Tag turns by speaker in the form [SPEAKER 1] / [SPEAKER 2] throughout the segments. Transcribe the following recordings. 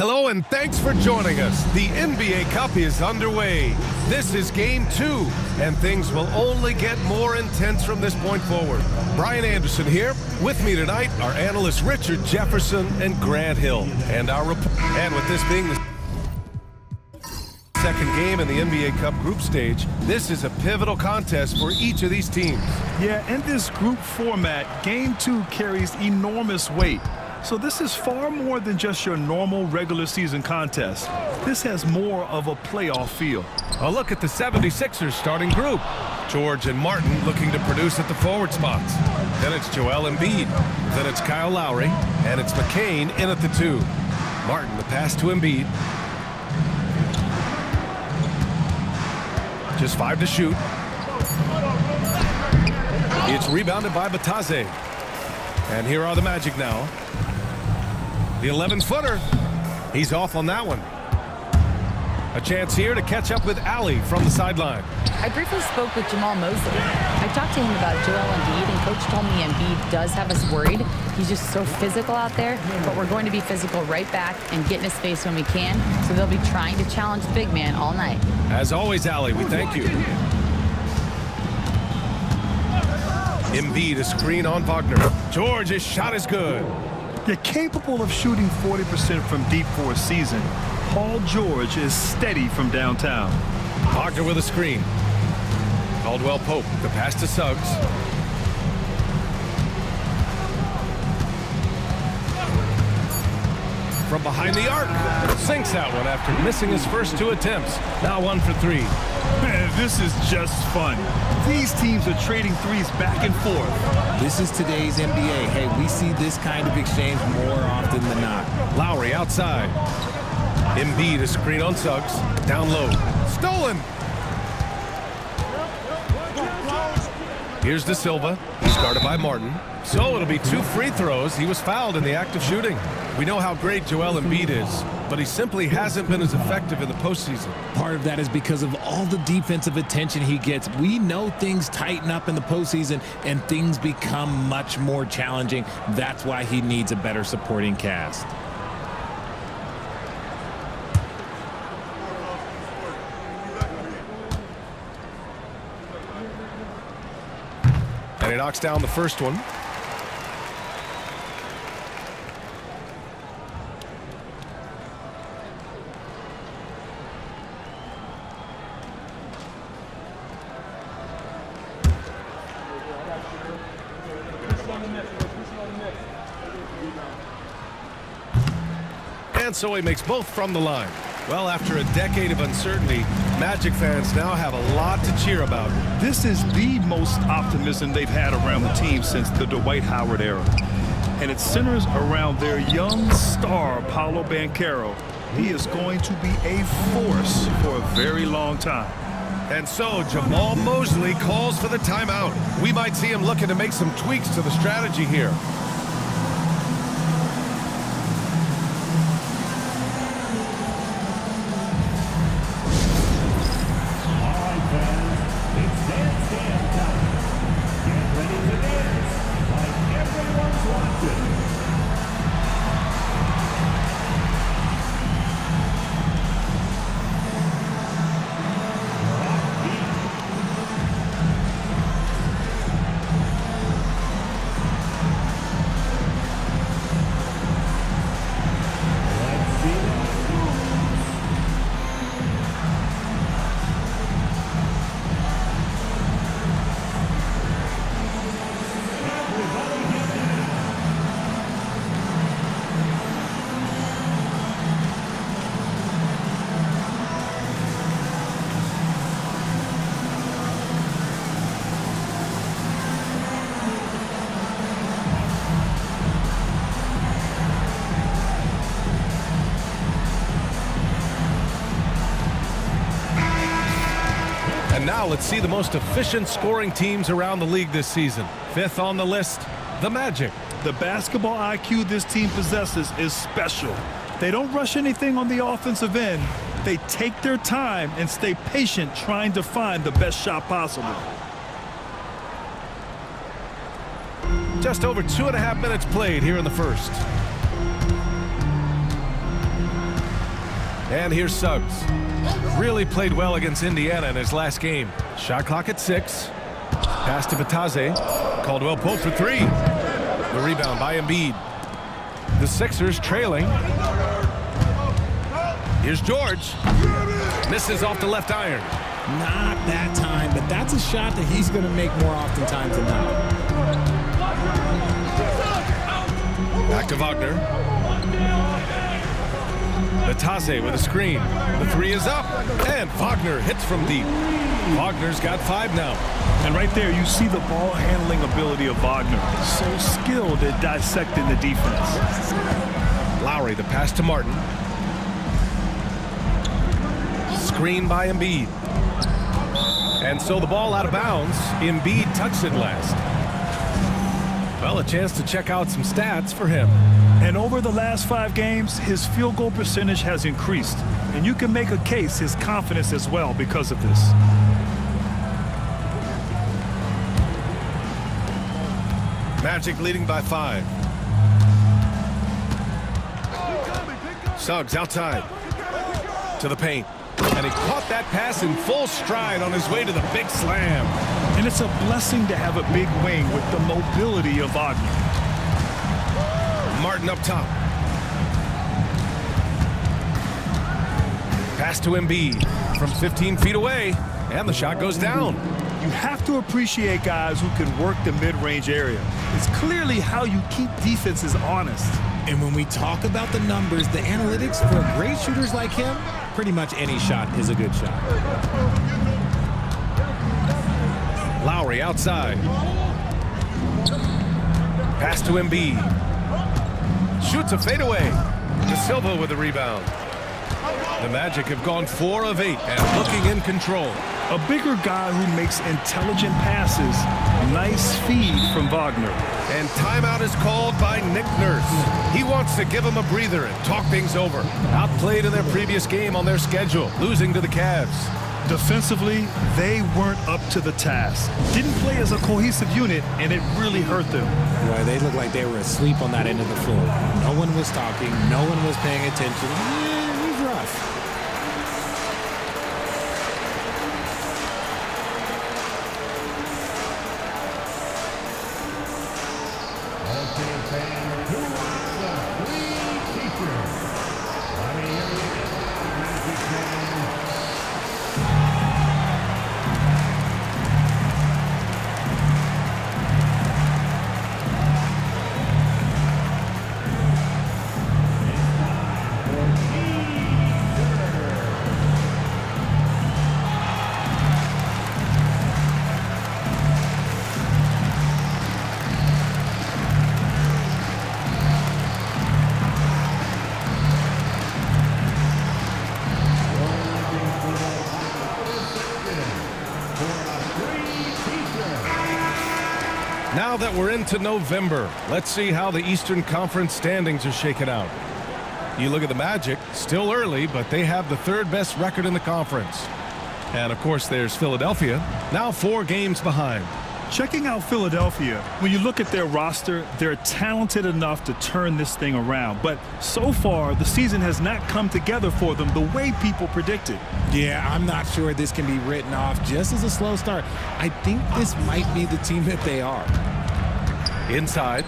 [SPEAKER 1] Hello and thanks for joining us. The NBA Cup is underway. This is Game 2, and things will only get more intense from this point forward. Brian Anderson here. With me tonight are analysts Richard Jefferson and Grant Hill. And with this being the second game in the NBA Cup group stage, this is a pivotal contest for each of these teams.
[SPEAKER 2] Yeah, in this group format, Game 2 carries enormous weight. So this is far more than just your normal regular season contest. This has more of a playoff feel.
[SPEAKER 1] A look at the 76ers starting group. George and Martin looking to produce at the forward spots. Then it's Joel Embiid. Then it's Kyle Lowry. And it's McCain in at the 2. Martin, the pass to Embiid. Just 5 to shoot. It's rebounded by Batase. And here are the Magic now. The 11-footer. He's off on that one. A chance here to catch up with Ali from the sideline.
[SPEAKER 3] I briefly spoke with Jamal Mosley. I talked to him about Joel Embiid, and Coach told me Embiid does have us worried. He's just so physical out there, but we're going to be physical right back and get in his face when we can, so they'll be trying to challenge the big man all night.
[SPEAKER 1] As always, Ali, we thank you. Embiid, a screen on Wagner. George, his shot is good.
[SPEAKER 2] You're capable of shooting 40% from deep for a season. Paul George is steady from downtown.
[SPEAKER 1] Wagner with a screen. Caldwell Pope, the pass to Suggs. From behind the arc. Sinks that one after missing his first 2 attempts. Now 1 for 3.
[SPEAKER 2] Man, this is just fun. These teams are trading threes back and forth.
[SPEAKER 4] This is today's NBA. Hey, we see this kind of exchange more often than not.
[SPEAKER 1] Lowry outside. Embiid, a screen on Suggs. Down low. Stolen. Here's De Silva. He's guarded by Martin. So it'll be 2 free throws. He was fouled in the act of shooting. We know how great Joel Embiid is, but he simply hasn't been as effective in the postseason.
[SPEAKER 4] Part of that is because of all the defensive attention he gets. We know things tighten up in the postseason and things become much more challenging. That's why he needs a better supporting cast.
[SPEAKER 1] And he knocks down the first one. And so he makes both from the line. Well, after a decade of uncertainty, Magic fans now have a lot to cheer about.
[SPEAKER 2] This is the most optimism they've had around the team since the Dwight Howard era. And it centers around their young star, Paolo Banchero. He is going to be a force for a very long time.
[SPEAKER 1] And so Jamal Mosley calls for the timeout. We might see him looking to make some tweaks to the strategy here. And now let's see the most efficient scoring teams around the league this season. 5th on the list, the Magic.
[SPEAKER 2] The basketball IQ this team possesses is special. They don't rush anything on the offensive end. They take their time and stay patient trying to find the best shot possible.
[SPEAKER 1] Just over 2.5 minutes played here in the first. And here's Suggs. Really played well against Indiana in his last game. Shot clock at 6. Pass to Bataze. Caldwell pulled for 3. The rebound by Embiid. The Sixers trailing. Here's George. Misses off the left iron.
[SPEAKER 4] Not that time, but that's a shot that he's going to make more oftentimes than not.
[SPEAKER 1] Back to Wagner. Bataze with a screen. The 3 is up, and Wagner hits from deep. Wagner's got 5 now.
[SPEAKER 2] And right there, you see the ball handling ability of Wagner. So skilled at dissecting the defense.
[SPEAKER 1] Lowry, the pass to Martin. Screen by Embiid. And so the ball out of bounds. Embiid touched it last. Well, a chance to check out some stats for him.
[SPEAKER 2] And over the last 5 games, his field goal percentage has increased. And you can make a case his confidence as well because of this.
[SPEAKER 1] Magic leading by 5. Suggs outside to the paint. And he caught that pass in full stride on his way to the big slam.
[SPEAKER 2] And it's a blessing to have a big wing with the mobility of Wagner.
[SPEAKER 1] Martin up top. Pass to Embiid from 15 feet away. And the shot goes down.
[SPEAKER 2] You have to appreciate guys who can work the mid-range area. It's clearly how you keep defenses honest.
[SPEAKER 4] And when we talk about the numbers, the analytics for great shooters like him, pretty much any shot is a good shot.
[SPEAKER 1] Lowry outside. Pass to Embiid. Shoots a fadeaway. De Silva with the rebound. The Magic have gone 4 of 8 and looking in control.
[SPEAKER 2] A bigger guy who makes intelligent passes. Nice feed from Wagner.
[SPEAKER 1] And timeout is called by Nick Nurse. He wants to give him a breather and talk things over. Outplayed in their previous game on their schedule, losing to the Cavs.
[SPEAKER 2] Defensively, they weren't up to the task. Didn't play as a cohesive unit, and it really hurt them.
[SPEAKER 4] Boy, they looked like they were asleep on that end of the floor. No one was talking. No one was paying attention. It was rough.
[SPEAKER 1] Now that we're into November, let's see how the Eastern Conference standings are shaken out. You look at the Magic, still early, but they have the 3rd best record in the conference. And, of course, there's Philadelphia, now 4 games behind.
[SPEAKER 2] Checking out Philadelphia, when you look at their roster, they're talented enough to turn this thing around. But so far, the season has not come together for them the way people predicted.
[SPEAKER 4] Yeah, I'm not sure this can be written off just as a slow start. I think this might be the team that they are.
[SPEAKER 1] Inside,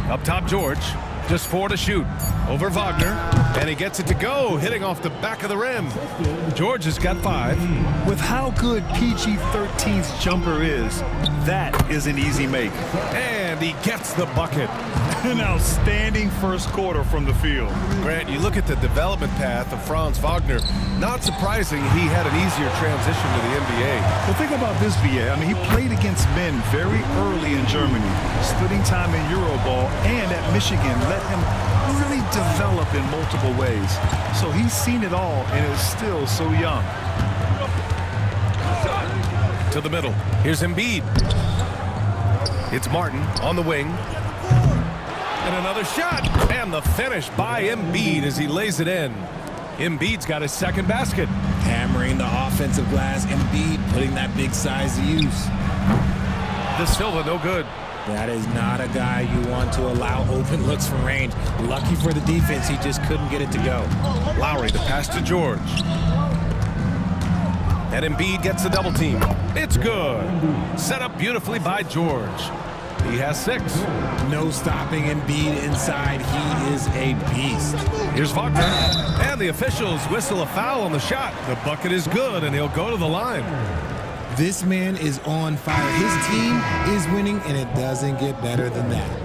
[SPEAKER 1] up top George, just 4 to shoot. Over Wagner, and he gets it to go, hitting off the back of the rim. George has got 5.
[SPEAKER 2] With how good PG-13's jumper is, that is an easy make.
[SPEAKER 1] And he gets the bucket.
[SPEAKER 2] An outstanding first quarter from the field.
[SPEAKER 1] Grant, you look at the development path of Franz Wagner, not surprising he had an easier transition to the NBA.
[SPEAKER 2] Well, think about this, BA. I mean, he played against men very early in Germany, splitting time in Euroball, and at Michigan let him really develop in multiple ways. So he's seen it all and is still so young.
[SPEAKER 1] To the middle. Here's Embiid. It's Martin on the wing. And another shot. And the finish by Embiid as he lays it in. Embiid's got his 2nd basket.
[SPEAKER 4] Hammering the offensive glass. Embiid putting that big size to use.
[SPEAKER 1] De Silva no good.
[SPEAKER 4] That is not a guy you want to allow open looks from range. Lucky for the defense, he just couldn't get it to go.
[SPEAKER 1] Lowry, the pass to George. And Embiid gets the double team. It's good. Set up beautifully by George. He has 6.
[SPEAKER 4] No stopping Embiid inside. He is a beast.
[SPEAKER 1] Here's Wagner. And the officials whistle a foul on the shot. The bucket is good, and he'll go to the line.
[SPEAKER 4] This man is on fire. His team is winning, and it doesn't get better than that.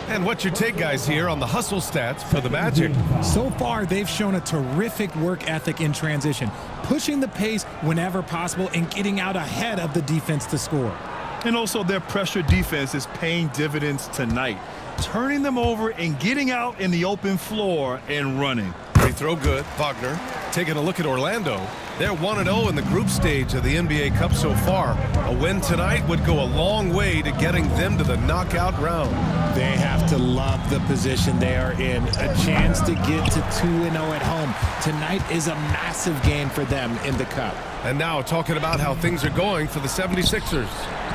[SPEAKER 1] And what's your take, guys, here on the hustle stats for the Magic?
[SPEAKER 4] So far, they've shown a terrific work ethic in transition, pushing the pace whenever possible and getting out ahead of the defense to score.
[SPEAKER 2] And also their pressure defense is paying dividends tonight, turning them over and getting out in the open floor and running.
[SPEAKER 1] Free throw good. Wagner taking a look at Orlando. They're 1-0 in the group stage of the NBA Cup so far. A win tonight would go a long way to getting them to the knockout round.
[SPEAKER 4] They have to love the position they are in. A chance to get to 2-0 at home. Tonight is a massive game for them in the Cup.
[SPEAKER 1] And now talking about how things are going for the 76ers.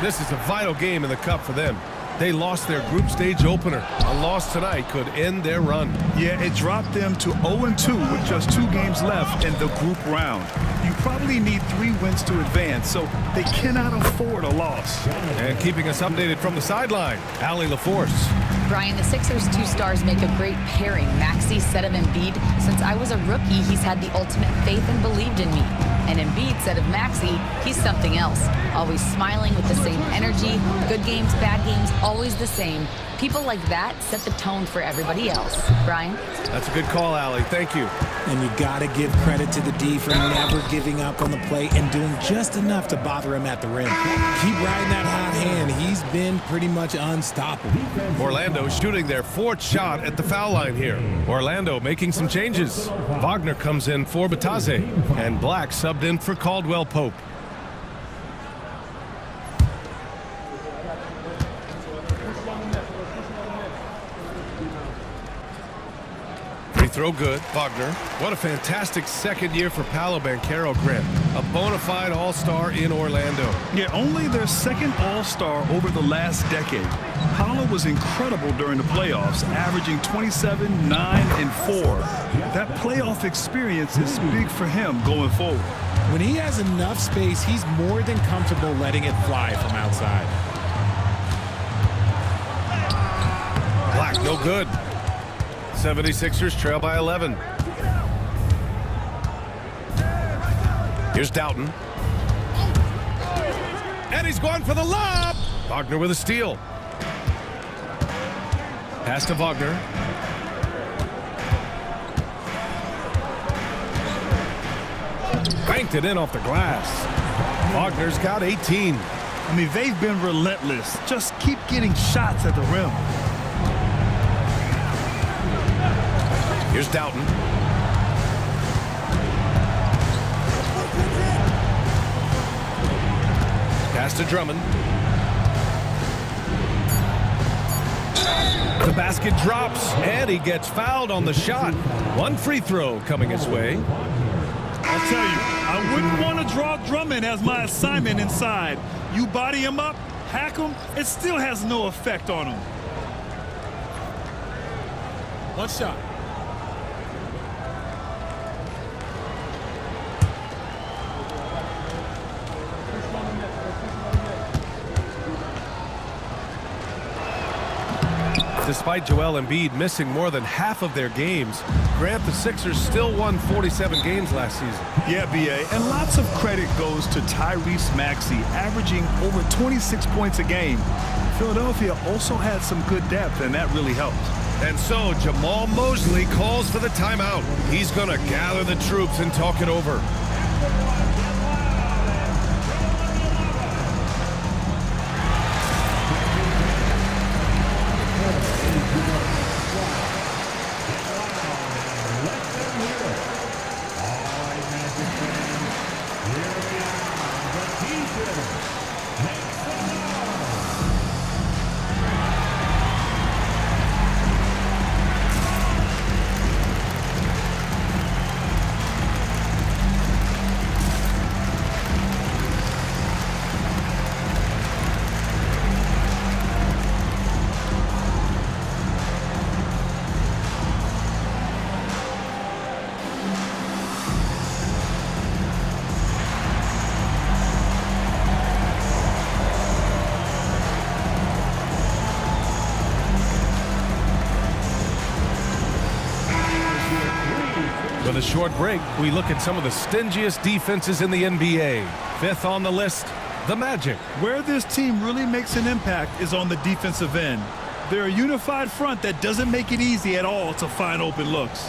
[SPEAKER 1] This is a vital game in the Cup for them. They lost their group stage opener. A loss tonight could end their run.
[SPEAKER 2] Yeah, it dropped them to 0-2 with just 2 games left in the group round. You probably need 3 wins to advance, so they cannot afford a loss.
[SPEAKER 1] And keeping us updated from the sideline, Allie LaForce.
[SPEAKER 3] Brian, the Sixers' 2 stars make a great pairing. Maxey said of Embiid, since I was a rookie, he's had the ultimate faith and believed in me. And Embiid said of Maxey, he's something else. Always smiling with the same energy. Good games, bad games, always the same. People like that set the tone for everybody else. Brian?
[SPEAKER 1] That's a good call, Allie. Thank you.
[SPEAKER 4] And you got to give credit to the D for never giving up on the play and doing just enough to bother him at the rim. Keep riding that hot hand. He's been pretty much unstoppable.
[SPEAKER 1] Orlando shooting their 4th shot at the foul line here. Orlando making some changes. Wagner comes in for Bataze, and Black subbed in for Caldwell Pope. Free throw good. Wagner. What a fantastic second year for Paolo Banchero, Grant. A bona fide all-star in Orlando.
[SPEAKER 2] Yeah, only their second all-star over the last decade. Paolo was incredible during the playoffs, averaging 27, 9, and 4. That playoff experience is big for him going forward.
[SPEAKER 4] When he has enough space, he's more than comfortable letting it fly from outside.
[SPEAKER 1] Black, no good. 76ers trail by 11. Here's Doughton. And he's going for the lob. Wagner with a steal. Pass to Wagner. Banked it in off the glass. Wagner's got 18.
[SPEAKER 2] I mean, they've been relentless. Just keep getting shots at the rim.
[SPEAKER 1] Here's Doughton. Pass to Drummond. The basket drops, and he gets fouled on the shot. 1 free throw coming his way.
[SPEAKER 2] I'll tell you, I wouldn't want to draw Drummond as my assignment inside. You body him up, hack him, it still has no effect on him.
[SPEAKER 4] One shot.
[SPEAKER 1] Despite Joel Embiid missing more than half of their games, Grant, the Sixers still won 47 games last season.
[SPEAKER 2] Yeah, B.A., and lots of credit goes to Tyrese Maxey, averaging over 26 points a game. Philadelphia also had some good depth, and that really helped.
[SPEAKER 1] And so Jamal Mosley calls for the timeout. He's going to gather the troops and talk it over. For the short break, we look at some of the stingiest defenses in the NBA. Fifth on the list, the Magic.
[SPEAKER 2] Where this team really makes an impact is on the defensive end. They're a unified front that doesn't make it easy at all to find open looks.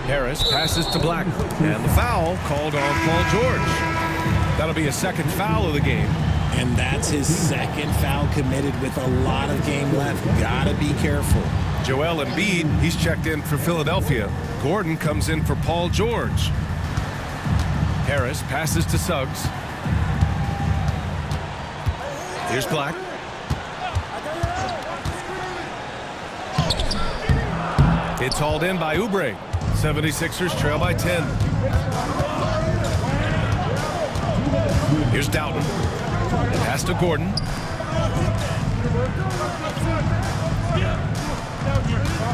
[SPEAKER 1] Harris passes to Black, and the foul called on Paul George. That'll be a second foul of the game.
[SPEAKER 4] And that's his second foul committed with a lot of game left. Gotta be careful.
[SPEAKER 1] Joel Embiid, he's checked in for Philadelphia. Gordon comes in for Paul George. Harris passes to Suggs. Here's Black. It's hauled in by Oubre. 76ers trail by 10. Here's Doughton. Pass to Gordon.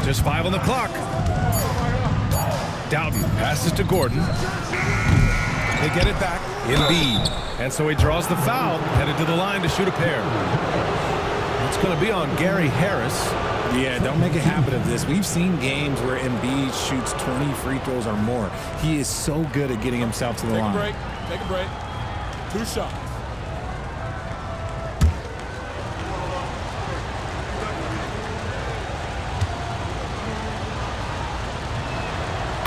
[SPEAKER 1] Just 5 on the clock. Doughton passes to Gordon. They get it back. Embiid. And so he draws the foul, headed to the line to shoot a pair. It's going to be on Gary Harris.
[SPEAKER 4] Yeah, don't make a habit of this. We've seen games where Embiid shoots 20 free throws or more. He is so good at getting himself to the line.
[SPEAKER 5] Take a break. 2 shots.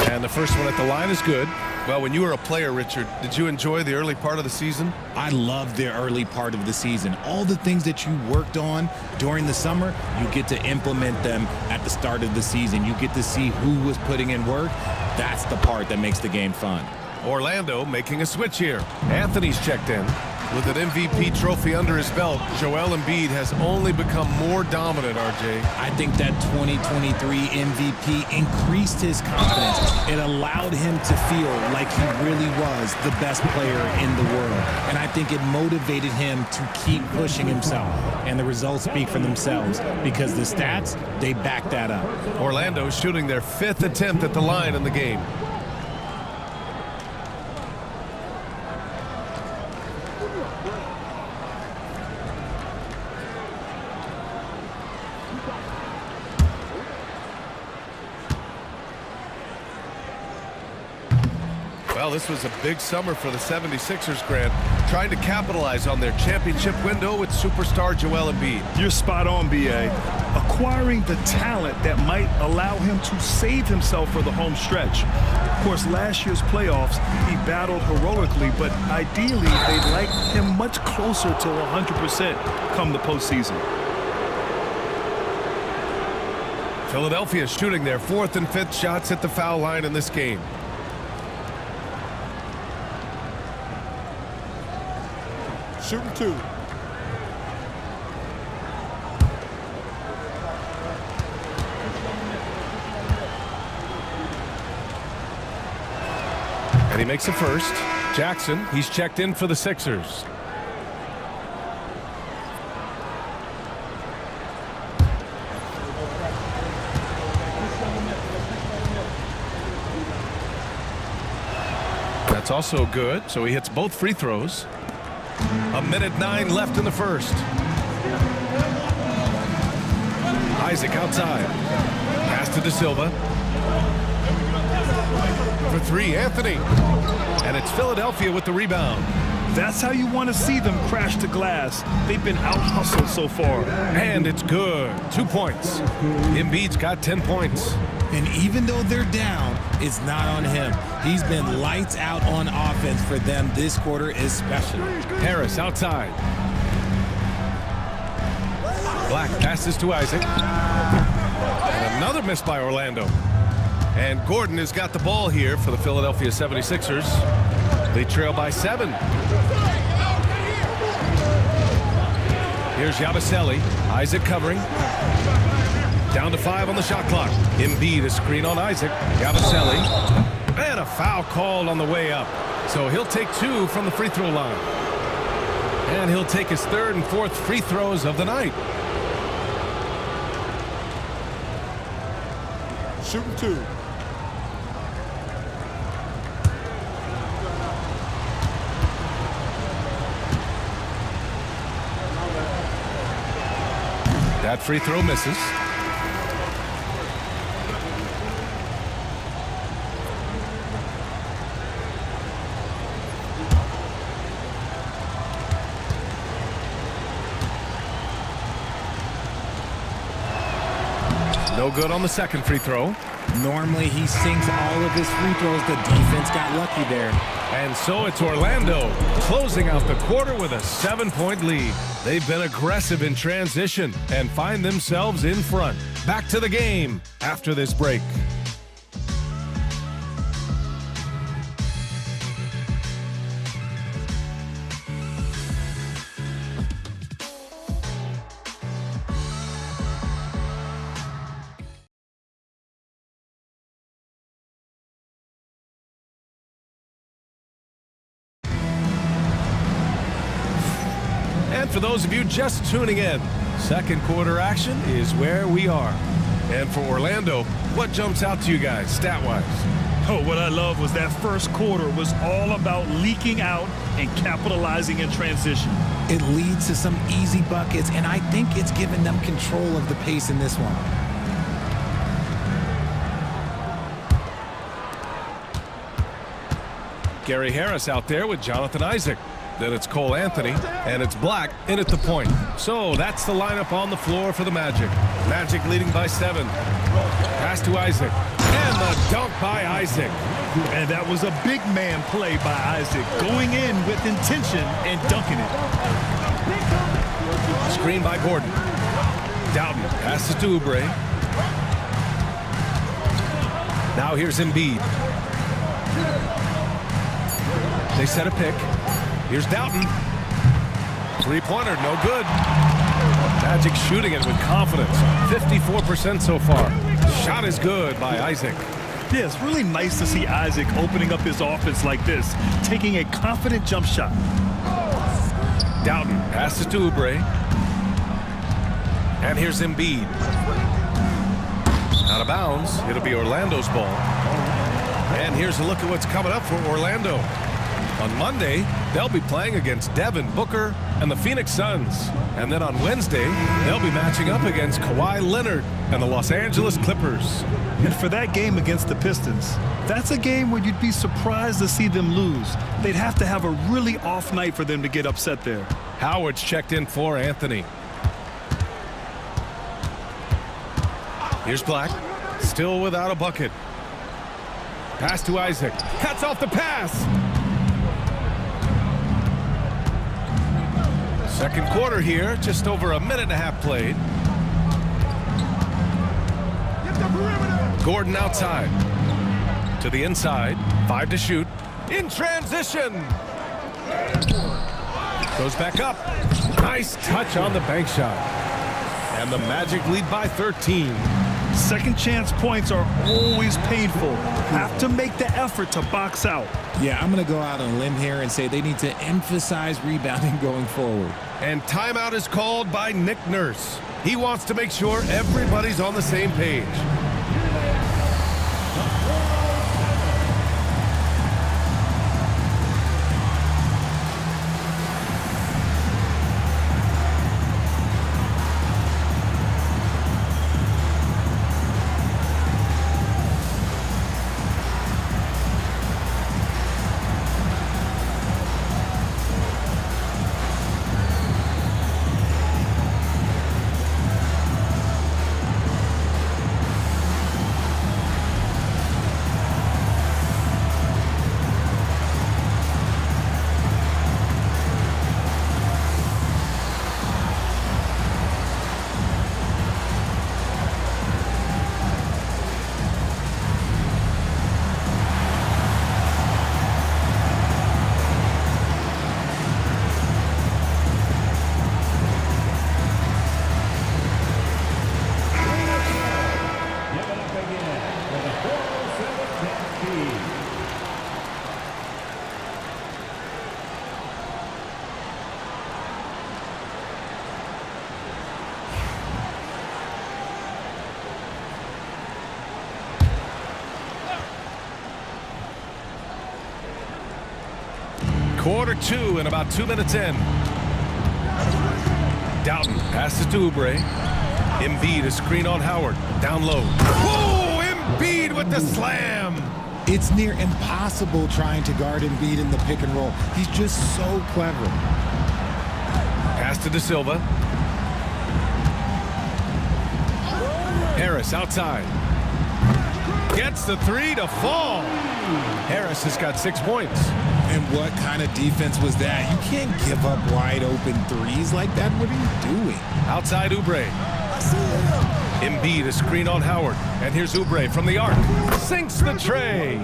[SPEAKER 1] And the first one at the line is good. Well, when you were a player, Richard, did you enjoy the early part of the season?
[SPEAKER 4] I loved the early part of the season. All the things that you worked on during the summer, you get to implement them at the start of the season. You get to see who was putting in work. That's the part that makes the game fun.
[SPEAKER 1] Orlando making a switch here. Anthony's checked in. With an MVP trophy under his belt, Joel Embiid has only become more dominant, RJ.
[SPEAKER 4] I think that 2023 MVP increased his confidence. It allowed him to feel like he really was the best player in the world. And I think it motivated him to keep pushing himself. And the results speak for themselves because the stats, they back that up.
[SPEAKER 1] Orlando shooting their 5th attempt at the line in the game. Well, this was a big summer for the 76ers, Grant, trying to capitalize on their championship window with superstar Joel Embiid.
[SPEAKER 2] You're spot on, B.A. Acquiring the talent that might allow him to save himself for the home stretch. Of course, last year's playoffs, he battled heroically, but ideally, they'd like him much closer to 100% come the postseason.
[SPEAKER 1] Philadelphia shooting their 4th and 5th shots at the foul line in this game.
[SPEAKER 5] Shooting 2.
[SPEAKER 1] And he makes a first. Jackson, he's checked in for the Sixers. That's also good, so he hits both free throws. 1:09 left in the first. Isaac outside. Pass to De Silva. For 3, Anthony. And it's Philadelphia with the rebound.
[SPEAKER 2] That's how you want to see them crash the glass. They've been out-hustled so far.
[SPEAKER 1] And it's good. 2 points. Embiid's got 10 points.
[SPEAKER 4] And even though they're down, it's not on him. He's been lights out on offense for them this quarter especially.
[SPEAKER 1] Harris outside. Black passes to Isaac. And another miss by Orlando. And Gordon has got the ball here for the Philadelphia 76ers. They trail by 7. Here's Yabusele. Isaac covering. Down to 5 on the shot clock. Embiid a screen on Isaac. Yabusele. And a foul called on the way up. So he'll take 2 from the free throw line. And he'll take his 3rd and 4th free throws of the night.
[SPEAKER 5] Shooting 2.
[SPEAKER 1] That free throw misses. No good on the second free throw.
[SPEAKER 4] Normally he sinks all of his free throws. The defense got lucky there.
[SPEAKER 1] And so it's Orlando closing out the quarter with a 7-point lead. They've been aggressive in transition and find themselves in front. Back to the game after this break. And for those of you just tuning in, second quarter action is where we are. And for Orlando, what jumps out to you guys stat-wise?
[SPEAKER 2] Oh, what I love was that first quarter was all about leaking out and capitalizing in transition.
[SPEAKER 4] It leads to some easy buckets, and I think it's given them control of the pace in this one.
[SPEAKER 1] Gary Harris out there with Jonathan Isaac. Then it's Cole Anthony, and it's Black in at the point. So that's the lineup on the floor for the Magic. Magic leading by 7. Pass to Isaac, and the dunk by Isaac.
[SPEAKER 2] And that was a big man play by Isaac, going in with intention and dunking it.
[SPEAKER 1] Screen by Gordon. Doughton passes to Oubre. Now here's Embiid. They set a pick. Here's Doughton. Three-pointer, no good. Magic shooting it with confidence. 54% so far. Shot is good by Isaac.
[SPEAKER 2] Yeah, it's really nice to see Isaac opening up his offense like this, taking a confident jump shot.
[SPEAKER 1] Doughton passes to Oubre. And here's Embiid. Out of bounds. It'll be Orlando's ball. And here's a look at what's coming up for Orlando. On Monday, they'll be playing against Devin Booker and the Phoenix Suns. And then on Wednesday, they'll be matching up against Kawhi Leonard and the Los Angeles Clippers.
[SPEAKER 2] And for that game against the Pistons, that's a game where you'd be surprised to see them lose. They'd have to have a really off night for them to get upset there.
[SPEAKER 1] Howard's checked in for Anthony. Here's Black, still without a bucket. Pass to Isaac. Cuts off the pass. Second quarter here, just over a minute and a half played. Gordon outside. To the inside. 5 to shoot. In transition. Goes back up. Nice touch on the bank shot. And the Magic lead by 13.
[SPEAKER 2] Second chance points are always painful. Have to make the effort to box out.
[SPEAKER 4] Yeah, I'm going to go out on a limb here and say they need to emphasize rebounding going forward.
[SPEAKER 1] And timeout is called by Nick Nurse. He wants to make sure everybody's on the same page. Quarter 2 and about 2 minutes in. Doughton passes to Oubre. Embiid, a screen on Howard. Down low. Whoa! Embiid with the slam.
[SPEAKER 4] It's near impossible trying to guard Embiid in the pick and roll. He's just so clever.
[SPEAKER 1] Pass to De Silva. Harris outside. Gets the three to fall. Harris has got 6 points.
[SPEAKER 4] And what kind of defense was that? You can't give up wide open threes like that. What are you doing?
[SPEAKER 1] Outside Oubre. Embiid, a screen on Howard. And here's Oubre from the arc. Sinks the tray.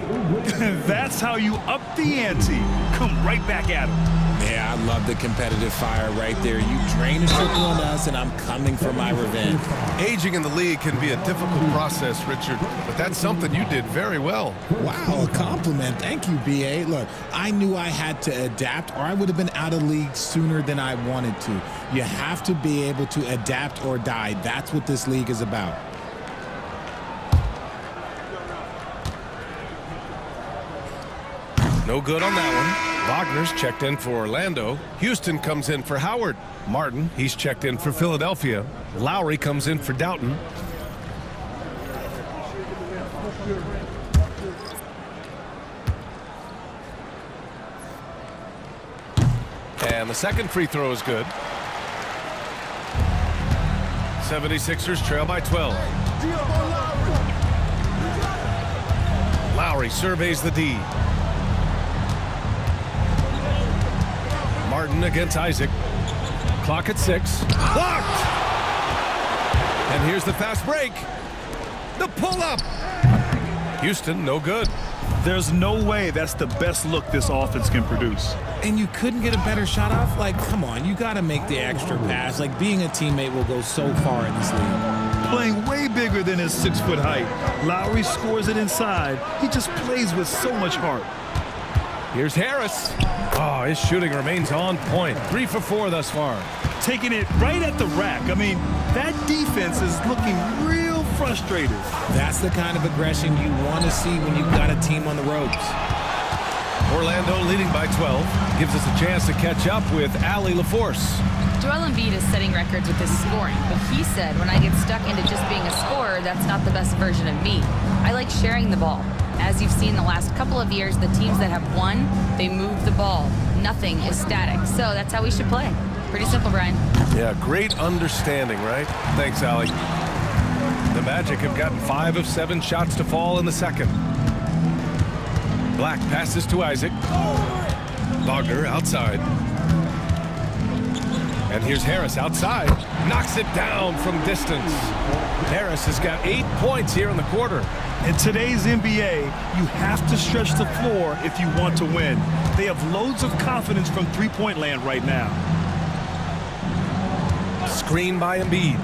[SPEAKER 2] That's how you up the ante. Come right back at him.
[SPEAKER 4] Yeah, I love the competitive fire right there. You drain a triple on us, and I'm coming for my revenge.
[SPEAKER 1] Aging in the league can be a difficult process, Richard, but that's something you did very well.
[SPEAKER 4] Wow, a compliment. Thank you, BA. Look, I knew I had to adapt, or I would have been out of league sooner than I wanted to. You have to be able to adapt or die. That's what this league is about.
[SPEAKER 1] No good on that one. Wagner's checked in for Orlando. Houston comes in for Howard. Martin, he's checked in for Philadelphia. Lowry comes in for Doughton. And the second free throw is good. 76ers trail by 12. Lowry surveys the D. Martin against Isaac. Clock at 6. Blocked! And here's the fast break. The pull-up. Houston, no good.
[SPEAKER 2] There's no way that's the best look this offense can produce.
[SPEAKER 4] And you couldn't get a better shot off? Like, come on, you got to make the extra pass. Like, being a teammate will go so far in this league.
[SPEAKER 2] Playing way bigger than his 6-foot height. Lowry scores it inside. He just plays with so much heart.
[SPEAKER 1] Here's Harris. Oh, his shooting remains on point. 3 for 4 thus far.
[SPEAKER 2] Taking it right at the rack. I mean, that defense is looking real frustrated.
[SPEAKER 4] That's the kind of aggression you want to see when you've got a team on the ropes.
[SPEAKER 1] Orlando leading by 12. Gives us a chance to catch up with Allie LaForce.
[SPEAKER 3] Joel Embiid is setting records with his scoring, but he said, when I get stuck into just being a scorer, that's not the best version of me. I like sharing the ball. As you've seen the last couple of years, the teams that have won, they move the ball. Nothing is static. So that's how we should play. Pretty simple, Brian.
[SPEAKER 1] Yeah, great understanding, right? Thanks, Allie. The Magic have gotten 5 of 7 shots to fall in the second. Black passes to Isaac. Wagner outside. And here's Harris outside. Knocks it down from distance. Harris has got 8 points here in the quarter.
[SPEAKER 2] In today's NBA, you have to stretch the floor if you want to win. They have loads of confidence from three-point land right now.
[SPEAKER 1] Screen by Embiid.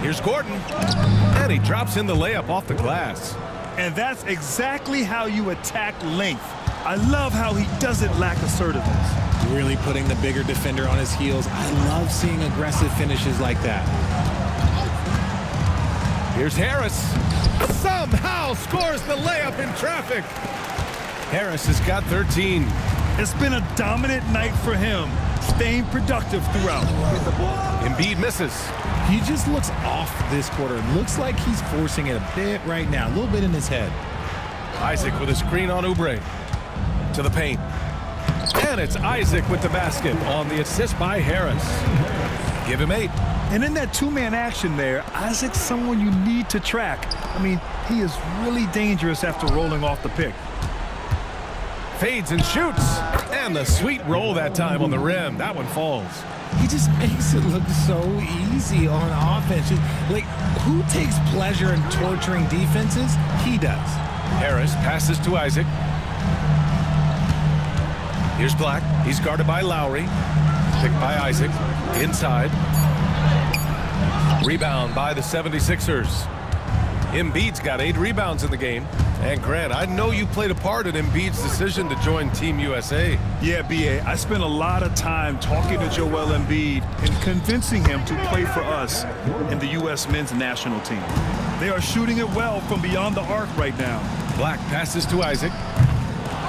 [SPEAKER 1] Here's Gordon. And he drops in the layup off the glass.
[SPEAKER 2] And that's exactly how you attack length. I love how he doesn't lack assertiveness.
[SPEAKER 4] Really putting the bigger defender on his heels. I love seeing aggressive finishes like that.
[SPEAKER 1] Here's Harris. Somehow scores the layup in traffic. Harris has got 13.
[SPEAKER 2] It's been a dominant night for him, staying productive throughout.
[SPEAKER 1] Embiid misses.
[SPEAKER 4] He just looks off this quarter. Looks like he's forcing it a bit right now. A little bit in his head.
[SPEAKER 1] Isaac with a screen on Oubre. To the paint. And it's Isaac with the basket on the assist by Harris. Give him 8.
[SPEAKER 2] And in that two-man action there, Isaac's someone you need to track. I mean, he is really dangerous after rolling off the pick.
[SPEAKER 1] Fades and shoots. And the sweet roll that time on the rim. That one falls.
[SPEAKER 4] He just makes it look so easy on offense. Like, who takes pleasure in torturing defenses? He does.
[SPEAKER 1] Harris passes to Isaac. Here's Black. He's guarded by Lowry. Picked by Isaac. Inside. Rebound by the 76ers. Embiid's got 8 rebounds in the game. And Grant, I know you played a part in Embiid's decision to join Team USA.
[SPEAKER 2] Yeah, BA, I spent a lot of time talking to Joel Embiid and convincing him to play for us in the U.S. men's national team. They are shooting it well from beyond the arc right now.
[SPEAKER 1] Black passes to Isaac.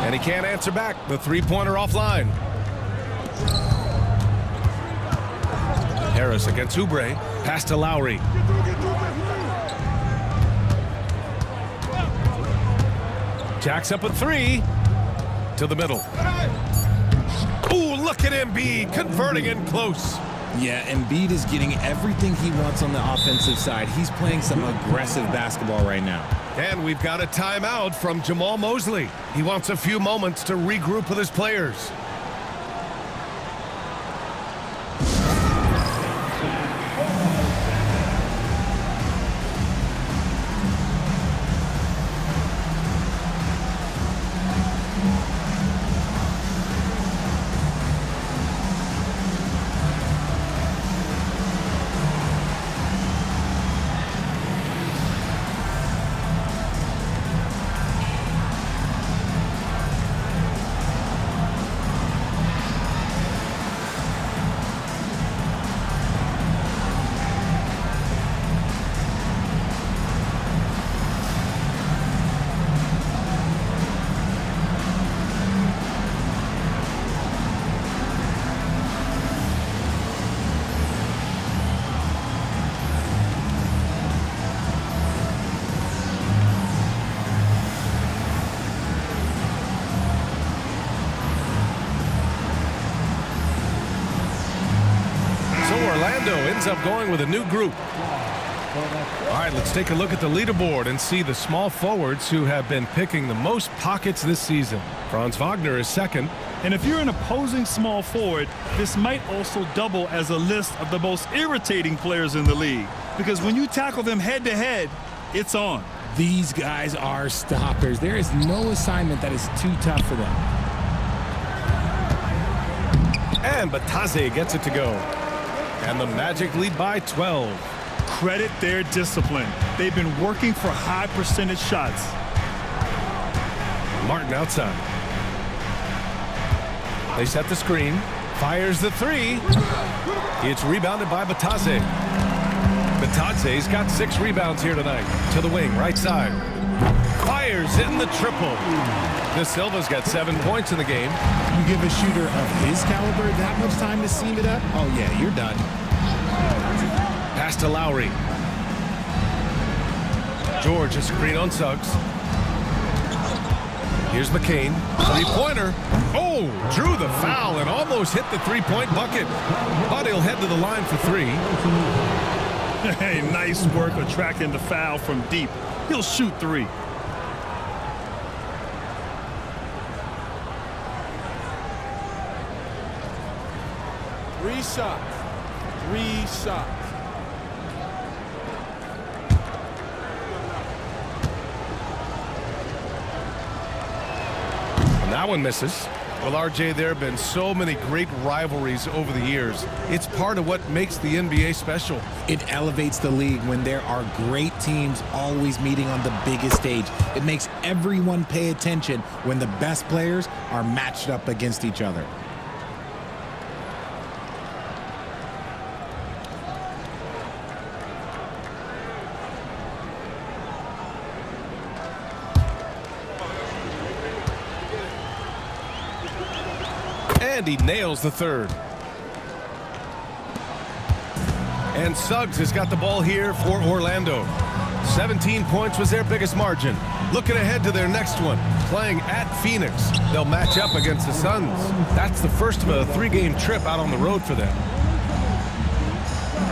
[SPEAKER 1] And he can't answer back. The three-pointer offline. Harris against Oubre. Pass to Lowry. Jacks up a three. To the middle. Ooh, look at Embiid converting in close.
[SPEAKER 4] Yeah, Embiid is getting everything he wants on the offensive side. He's playing some aggressive basketball right now.
[SPEAKER 1] And we've got a timeout from Jamal Mosley. He wants a few moments to regroup with his players. Ends up going with a new group. All right, let's take a look at the leaderboard and see the small forwards who have been picking the most pockets this season. Franz Wagner is second.
[SPEAKER 2] And if you're an opposing small forward, this might also double as a list of the most irritating players in the league. Because when you tackle them head-to-head, it's on.
[SPEAKER 4] These guys are stoppers. There is no assignment that is too tough for them.
[SPEAKER 1] And Bataze gets it to go. And the Magic lead by 12.
[SPEAKER 2] Credit their discipline. They've been working for high percentage shots.
[SPEAKER 1] Martin outside. They set the screen. Fires the three. It's rebounded by Bataze. Bataze's got 6 rebounds here tonight. To the wing, right side. Fires in the triple. De Silva's got 7 points in the game.
[SPEAKER 4] You give a shooter of his caliber that much time to seam it up? Oh, yeah, you're done.
[SPEAKER 1] Pass to Lowry. George, a screen on Suggs. Here's McCain. Three-pointer. Oh, drew the foul and almost hit the three-point bucket. But he'll head to the line for 3.
[SPEAKER 2] Hey, nice work attracting the foul from deep. He'll shoot 3.
[SPEAKER 5] Three shots. 3 shots.
[SPEAKER 1] And that one misses. Well, RJ, there have been so many great rivalries over the years. It's part of what makes the NBA special.
[SPEAKER 4] It elevates the league when there are great teams always meeting on the biggest stage. It makes everyone pay attention when the best players are matched up against each other.
[SPEAKER 1] And he nails the third. And Suggs has got the ball here for Orlando. 17 points was their biggest margin. Looking ahead to their next one, playing at Phoenix. They'll match up against the Suns. That's the first of a 3-game trip out on the road for them.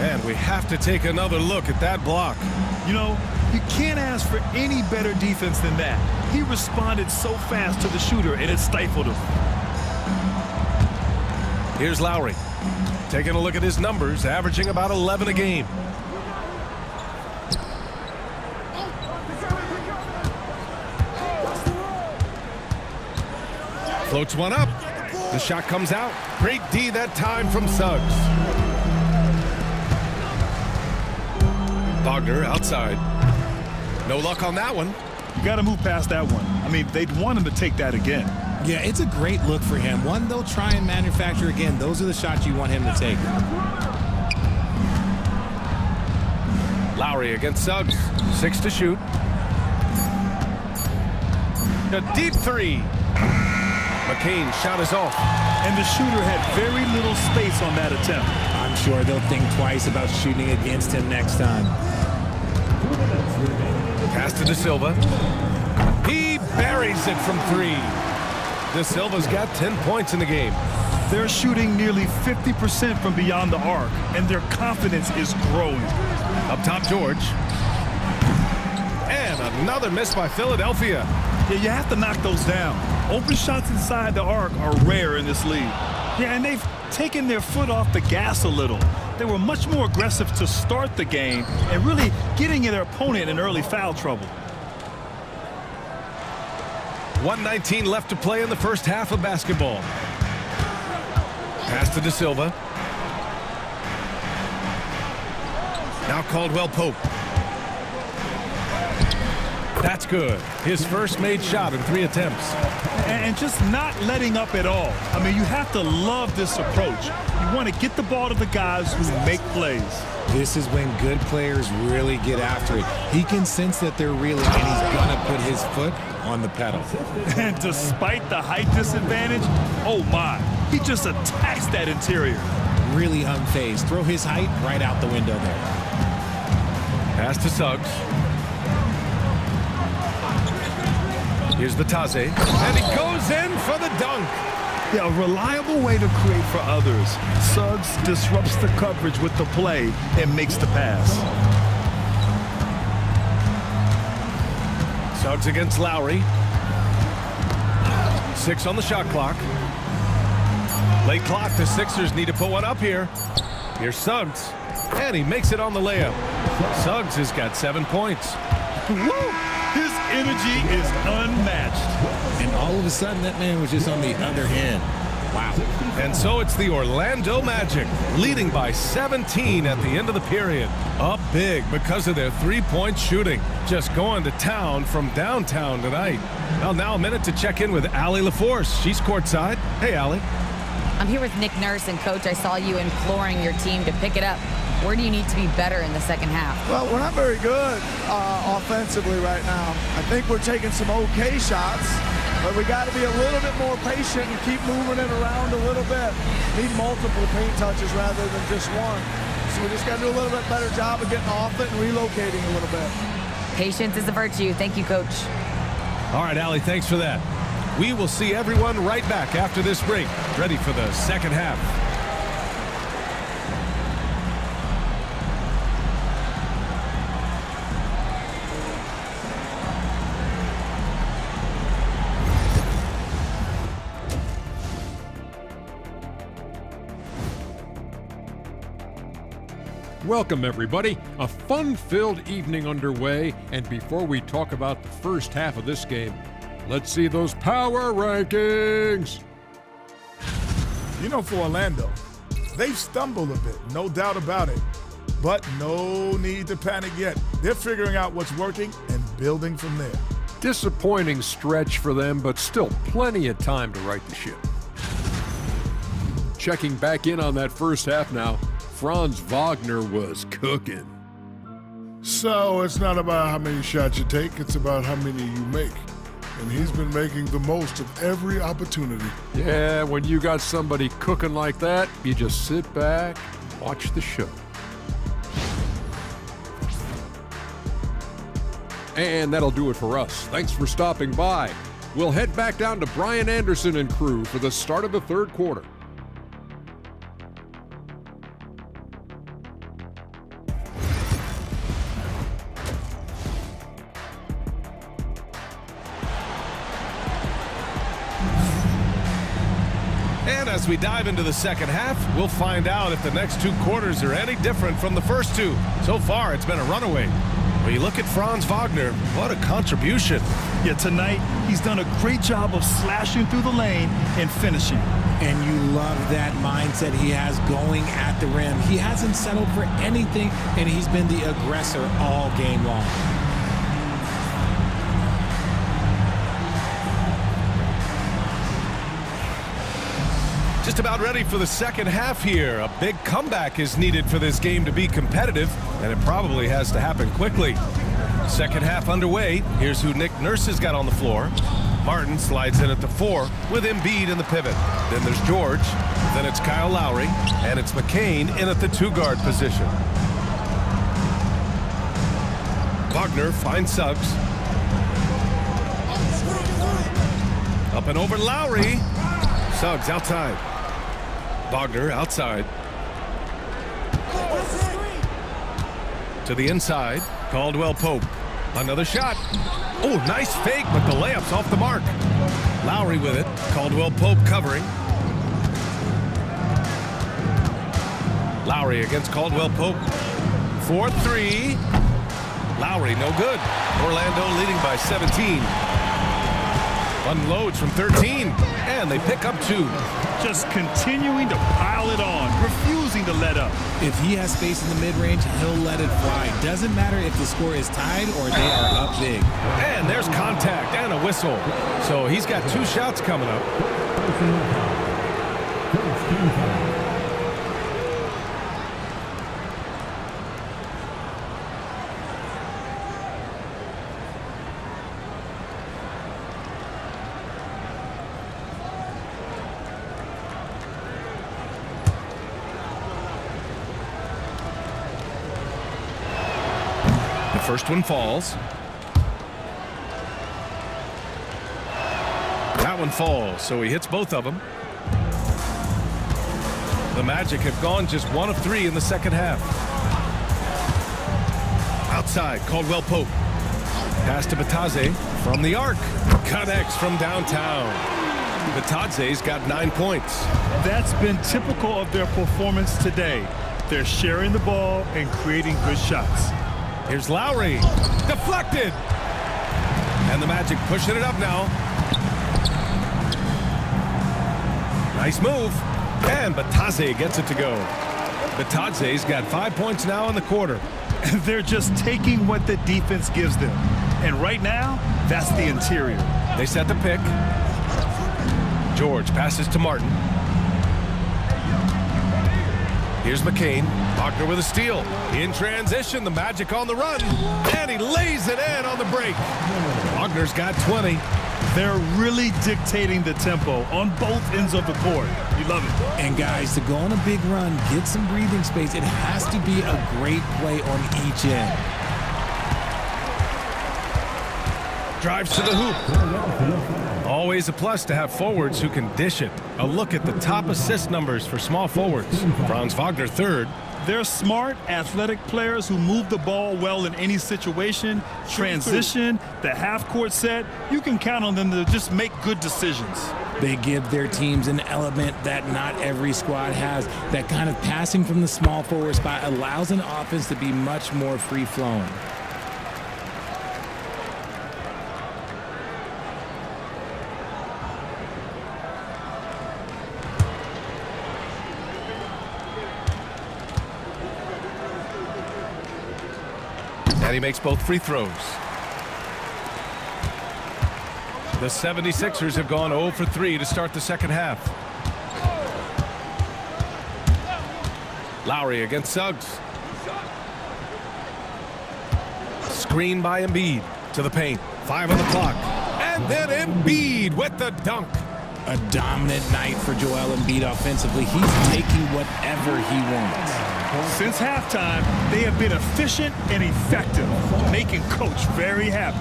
[SPEAKER 1] And we have to take another look at that block.
[SPEAKER 2] You know, you can't ask for any better defense than that. He responded so fast to the shooter, and it stifled him.
[SPEAKER 1] Here's Lowry. Taking a look at his numbers, averaging about 11 a game. Floats one up. The shot comes out. Great D that time from Suggs. Wagner outside. No luck on that one.
[SPEAKER 2] You got to move past that one. I mean, they'd want him to take that again.
[SPEAKER 4] Yeah, it's a great look for him. One they'll try and manufacture again. Those are the shots you want him to take.
[SPEAKER 1] Lowry against Suggs. 6 to shoot. A deep 3. McCain shot is off.
[SPEAKER 2] And the shooter had very little space on that attempt.
[SPEAKER 4] I'm sure they'll think twice about shooting against him next time.
[SPEAKER 1] Pass to De Silva. He buries it from 3. De Silva's got 10 points in the game.
[SPEAKER 2] They're shooting nearly 50% from beyond the arc, and their confidence is growing.
[SPEAKER 1] Up top, George. And another miss by Philadelphia.
[SPEAKER 2] Yeah, you have to knock those down. Open shots inside the arc are rare in this league. Yeah, and they've taken their foot off the gas a little. They were much more aggressive to start the game and really getting their opponent in early foul trouble.
[SPEAKER 1] 1:19 left to play in the first half of basketball. Pass to De Silva. Now Caldwell Pope. That's good. His first made shot in 3 attempts.
[SPEAKER 2] And just not letting up at all. I mean, you have to love this approach. You want to get the ball to the guys who make plays.
[SPEAKER 4] This is when good players really get after it. He can sense that they're reeling, and he's going to put his foot on the pedal.
[SPEAKER 2] And despite the height disadvantage, oh my, he just attacks that interior.
[SPEAKER 4] Really unfazed. Throw his height right out the window there.
[SPEAKER 1] Pass to Suggs. Here's the Taze, and he goes in for the dunk.
[SPEAKER 2] Yeah, a reliable way to create for others. Suggs disrupts the coverage with the play and makes the pass.
[SPEAKER 1] Suggs against Lowry. 6 on the shot clock. Late clock, the Sixers need to put one up here. Here's Suggs, and he makes it on the layup. Suggs has got 7 points.
[SPEAKER 2] Woo! His energy is unmatched.
[SPEAKER 4] And all of a sudden, that man was just on the other end. Wow.
[SPEAKER 1] And so it's the Orlando Magic, leading by 17 at the end of the period. Up big because of their 3-point shooting. Just going to town from downtown tonight. Well, now a minute to check in with Allie LaForce. She's courtside. Hey, Allie.
[SPEAKER 3] I'm here with Nick Nurse, and Coach, I saw you imploring your team to pick it up. Where do you need to be better in the second half?
[SPEAKER 6] Well, we're not very good offensively right now. I think we're taking some okay shots, but we got to be a little bit more patient and keep moving it around a little bit. Need multiple paint touches rather than just one. So we just got to do a little bit better job of getting off it and relocating a little bit.
[SPEAKER 3] Patience is a virtue. Thank you, Coach.
[SPEAKER 1] All right, Allie, thanks for that. We will see everyone right back after this break, ready for the second half.
[SPEAKER 7] Welcome, everybody. A fun-filled evening underway, and before we talk about the first half of this game, let's see those power rankings.
[SPEAKER 5] You know, for Orlando, they've stumbled a bit, no doubt about it. But no need to panic yet. They're figuring out what's working and building from there.
[SPEAKER 7] Disappointing stretch for them, but still plenty of time to right the ship. Checking back in on that first half now, Franz Wagner was cooking.
[SPEAKER 8] So it's not about how many shots you take, it's about how many you make. And he's been making the most of every opportunity.
[SPEAKER 7] Yeah, when you got somebody cooking like that, you just sit back, watch the show. And that'll do it for us. Thanks for stopping by. We'll head back down to Brian Anderson and crew for the start of the third quarter.
[SPEAKER 1] And as we dive into the second half, we'll find out if the next 2 quarters are any different from the first 2. So far, it's been a runaway. When you look at Franz Wagner, what a contribution.
[SPEAKER 2] Yeah, tonight, he's done a great job of slashing through the lane and finishing.
[SPEAKER 4] And you love that mindset he has going at the rim. He hasn't settled for anything, and he's been the aggressor all game long.
[SPEAKER 1] Just about ready for the second half here. A big comeback is needed for this game to be competitive, and it probably has to happen quickly. Second half underway. Here's who Nick Nurse has got on the floor. Martin slides in at the 4 with Embiid in the pivot. Then there's George. Then it's Kyle Lowry. And it's McCain in at the 2-guard position. Wagner finds Suggs. Up and over Lowry. Suggs outside. Wagner outside. To the inside. Caldwell Pope. Another shot. Oh, nice fake, but the layup's off the mark. Lowry with it. Caldwell Pope covering. Lowry against Caldwell Pope. 4-3. Lowry no good. Orlando leading by 17. Unloads from 13. And they pick up 2.
[SPEAKER 2] Just continuing to pile it on, refusing to let up.
[SPEAKER 4] If he has space in the mid-range, he'll let it fly. Doesn't matter if the score is tied or they are up big.
[SPEAKER 1] And there's contact and a whistle. So he's got 2 shots coming up. First one falls. That one falls, so he hits both of them. The Magic have gone just 1 of 3 in the second half. Outside, Caldwell Pope. Pass to Batadze from the arc. Connects from downtown. Batadze's got 9 points.
[SPEAKER 2] That's been typical of their performance today. They're sharing the ball and creating good shots.
[SPEAKER 1] Here's Lowry. Deflected. And the Magic pushing it up now. Nice move. And Batadze gets it to go. Batadze's got 5 points now in the quarter.
[SPEAKER 2] They're just taking what the defense gives them. And right now, that's the interior.
[SPEAKER 1] They set the pick. George passes to Martin. Here's McCain. Wagner with a steal. In transition, the Magic on the run. And he lays it in on the break. Wagner's got 20.
[SPEAKER 2] They're really dictating the tempo on both ends of the court. You love it.
[SPEAKER 4] And guys, to go on a big run, get some breathing space, it has to be a great play on each end.
[SPEAKER 1] Drives to the hoop. Always a plus to have forwards who can dish it. A look at the top assist numbers for small forwards. Franz Wagner third.
[SPEAKER 2] They're smart, athletic players who move the ball well in any situation. Transition, the half-court set, you can count on them to just make good decisions.
[SPEAKER 4] They give their teams an element that not every squad has. That kind of passing from the small forward spot allows an offense to be much more free-flowing.
[SPEAKER 1] And he makes both free throws. The 76ers have gone 0 for 3 to start the second half. Lowry against Suggs. Screen by Embiid to the paint. 5 on the clock. And then Embiid with the dunk.
[SPEAKER 4] A dominant night for Joel Embiid offensively. He's taking whatever he wants.
[SPEAKER 2] Since halftime, they have been efficient and effective, making Coach very happy.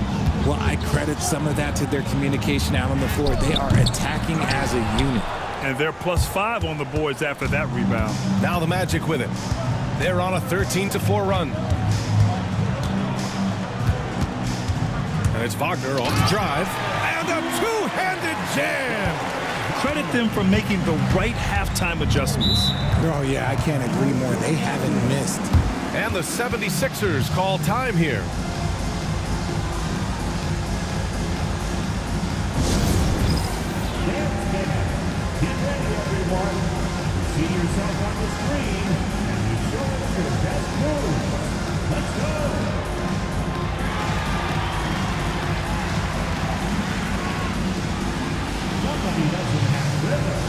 [SPEAKER 4] Well, I credit some of that to their communication out on the floor. They are attacking as a unit.
[SPEAKER 2] And they're +5 on the boards after that rebound.
[SPEAKER 1] Now the Magic with it. They're on a 13-4 run. And it's Wagner off the drive. And a two-handed jam.
[SPEAKER 2] Credit them for making the right halftime adjustments.
[SPEAKER 4] Oh, yeah, I can't agree more. They haven't missed.
[SPEAKER 1] And the 76ers call time here.
[SPEAKER 9] Get ready, everyone. You see yourself on the screen, and you show us your best move. Let's go. Somebody doesn't have rhythm.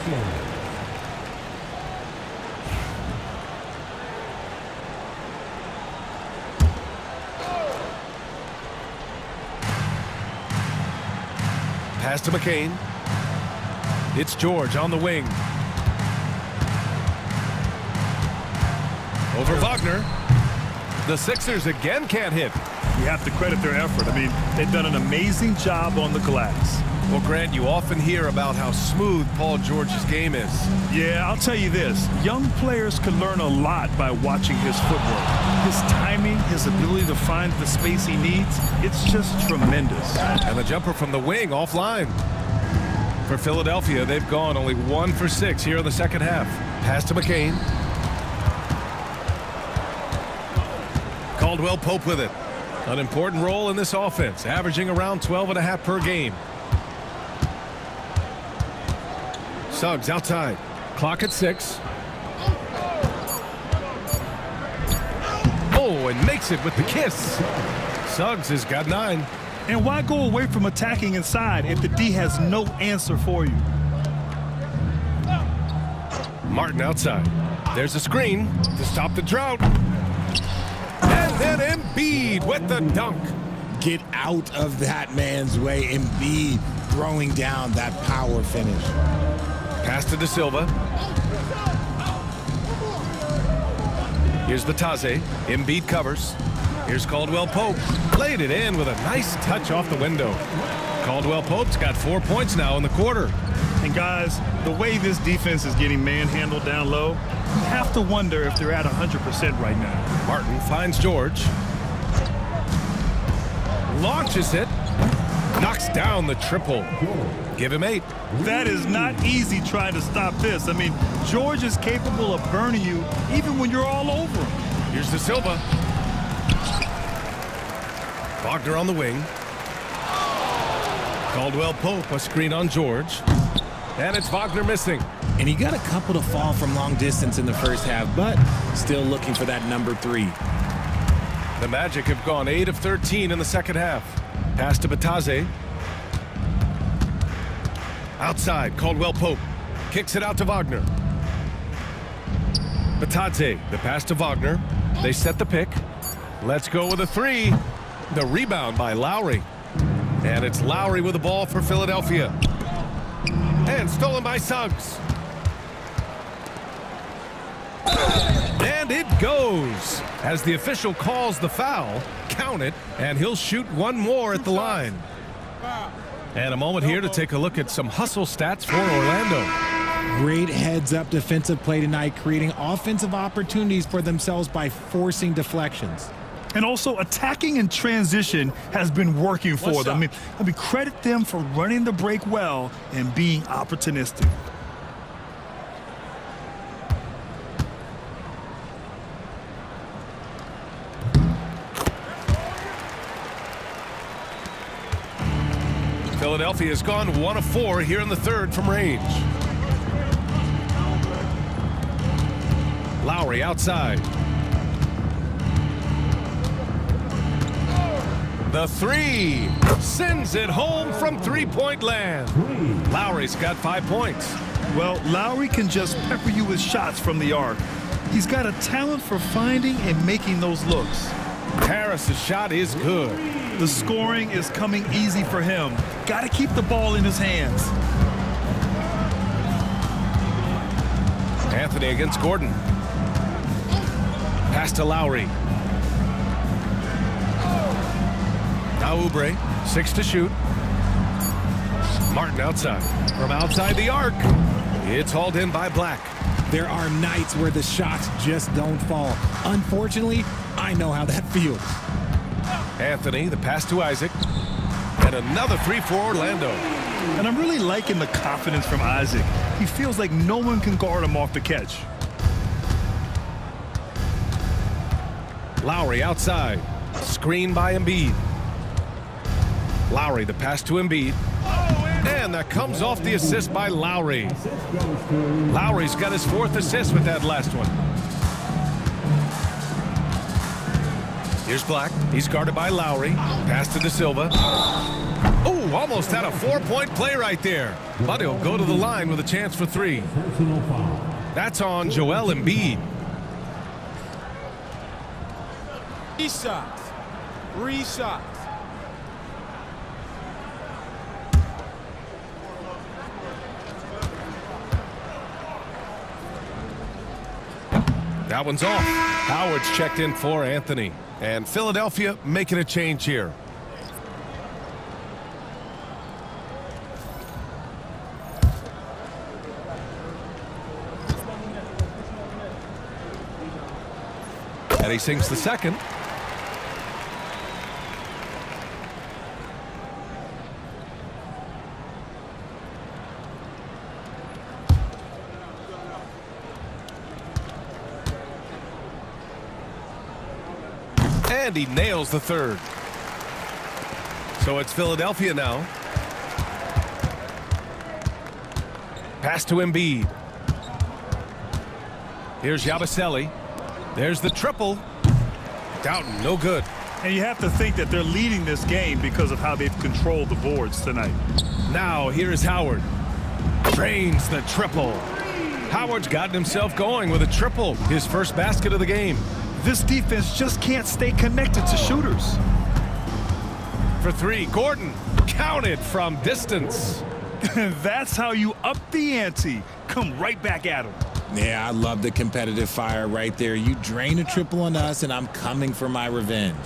[SPEAKER 9] Sixers.
[SPEAKER 1] Pass to McCain. It's George on the wing. Over Wagner. The Sixers again can't hit.
[SPEAKER 2] You have to credit their effort. I mean, they've done an amazing job on the glass.
[SPEAKER 1] Well, Grant, you often hear about how smooth Paul George's game is.
[SPEAKER 2] Yeah, I'll tell you this. Young players can learn a lot by watching his footwork. His timing, his ability to find the space he needs, it's just tremendous.
[SPEAKER 1] And the jumper from the wing offline. For Philadelphia, they've gone only 1 for 6 here in the second half. Pass to McCain. Caldwell Pope with it. An important role in this offense, averaging around 12.5 per game. Suggs outside. Clock at 6. Oh, and makes it with the kiss. Suggs has got 9.
[SPEAKER 2] And why go away from attacking inside if the D has no answer for you?
[SPEAKER 1] Martin outside. There's a screen to stop the drought. And then Embiid with the dunk.
[SPEAKER 4] Get out of that man's way. Embiid throwing down that power finish.
[SPEAKER 1] Pass to De Silva. Here's Batase. Embiid covers. Here's Caldwell Pope. Played it in with a nice touch off the window. Caldwell Pope's got 4 points now in the quarter.
[SPEAKER 2] And guys, the way this defense is getting manhandled down low, you have to wonder if they're at 100% right now.
[SPEAKER 1] Martin finds George. Launches it. Knocks down the triple. Give him 8.
[SPEAKER 2] That is not easy trying to stop this. I mean, George is capable of burning you even when you're all over him.
[SPEAKER 1] Here's De Silva. Wagner on the wing. Caldwell Pope, a screen on George. And it's Wagner missing.
[SPEAKER 4] And he got a couple to fall from long distance in the first half, but still looking for that number 3.
[SPEAKER 1] The Magic have gone 8 of 13 in the second half. Pass to Batase. Outside, Caldwell Pope. Kicks it out to Wagner. Batase, the pass to Wagner. They set the pick. Let's go with a 3. The rebound by Lowry. And it's Lowry with the ball for Philadelphia. And stolen by Suggs. And it goes. As the official calls the foul, count it, and he'll shoot one more at the line. And a moment here to take a look at some hustle stats for Orlando.
[SPEAKER 4] Great heads-up defensive play tonight, creating offensive opportunities for themselves by forcing deflections.
[SPEAKER 2] And also attacking in transition has been working for them. I mean, credit them for running the break well and being opportunistic.
[SPEAKER 1] Philadelphia has gone 1 of 4 here in the third from range. Lowry outside. The 3 sends it home from three-point land. Lowry's got 5 points.
[SPEAKER 2] Well, Lowry can just pepper you with shots from the arc. He's got a talent for finding and making those looks.
[SPEAKER 1] Harris's shot is good.
[SPEAKER 2] The scoring is coming easy for him. Got to keep the ball in his hands.
[SPEAKER 1] Anthony against Gordon. Pass to Lowry. Now Oubre, 6 to shoot. Martin outside. From outside the arc. It's hauled in by Black.
[SPEAKER 4] There are nights where the shots just don't fall. Unfortunately, I know how that feels.
[SPEAKER 1] Anthony, the pass to Isaac. And another 3 for Orlando.
[SPEAKER 2] And I'm really liking the confidence from Isaac. He feels like no one can guard him off the catch.
[SPEAKER 1] Lowry outside. Screen by Embiid. Lowry, the pass to Embiid. And that comes off the assist by Lowry. Lowry's got his 4th assist with that last one. Here's Black. He's guarded by Lowry. Pass to De Silva. Oh, almost had a 4-point play right there. But he'll go to the line with a chance for 3.
[SPEAKER 9] Personal foul.
[SPEAKER 1] That's on Joel Embiid.
[SPEAKER 4] 3 shots. 3 shots.
[SPEAKER 1] That one's off. Howard's checked in for Anthony. And Philadelphia making a change here. And he sinks the second. And he nails the third. So it's Philadelphia now. Pass to Embiid. Here's Yabusele. There's the triple. Doughton, no good.
[SPEAKER 2] And you have to think that they're leading this game because of how they've controlled the boards tonight.
[SPEAKER 1] Now here's Howard. Drains the triple. Howard's gotten himself going with a triple. His first basket of the game.
[SPEAKER 2] This defense just can't stay connected to shooters.
[SPEAKER 1] For 3, Gordon. Counted from distance.
[SPEAKER 2] That's how you up the ante. Come right back at him.
[SPEAKER 4] Yeah, I love the competitive fire right there. You drain a triple on us, and I'm coming for my revenge.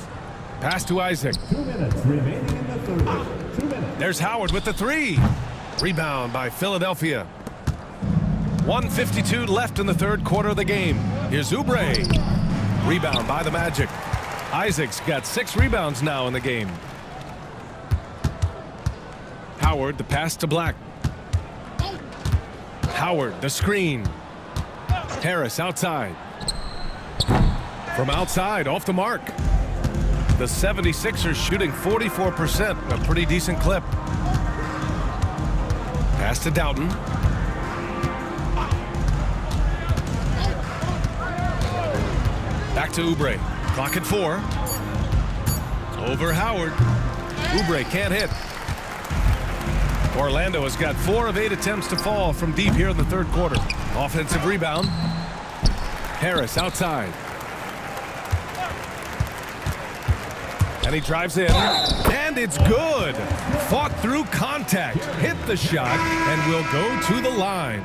[SPEAKER 1] Pass to Isaac.
[SPEAKER 9] 2 minutes remaining in the third. 2 minutes.
[SPEAKER 1] There's Howard with the 3. Rebound by Philadelphia. 1:52 left in the third quarter of the game. Here's Oubre. Rebound by the Magic. Isaac's got 6 rebounds now in the game. Howard, the pass to Black. Howard, the screen. Harris outside. From outside, off the mark. The 76ers shooting 44%, a pretty decent clip. Pass to Doughton. Back to Oubre. Clock at 4. Over Howard. Oubre can't hit. Orlando has got 4 of 8 attempts to fall from deep here in the third quarter. Offensive rebound. Harris outside. And he drives in. And it's good. Fought through contact. Hit the shot and will go to the line.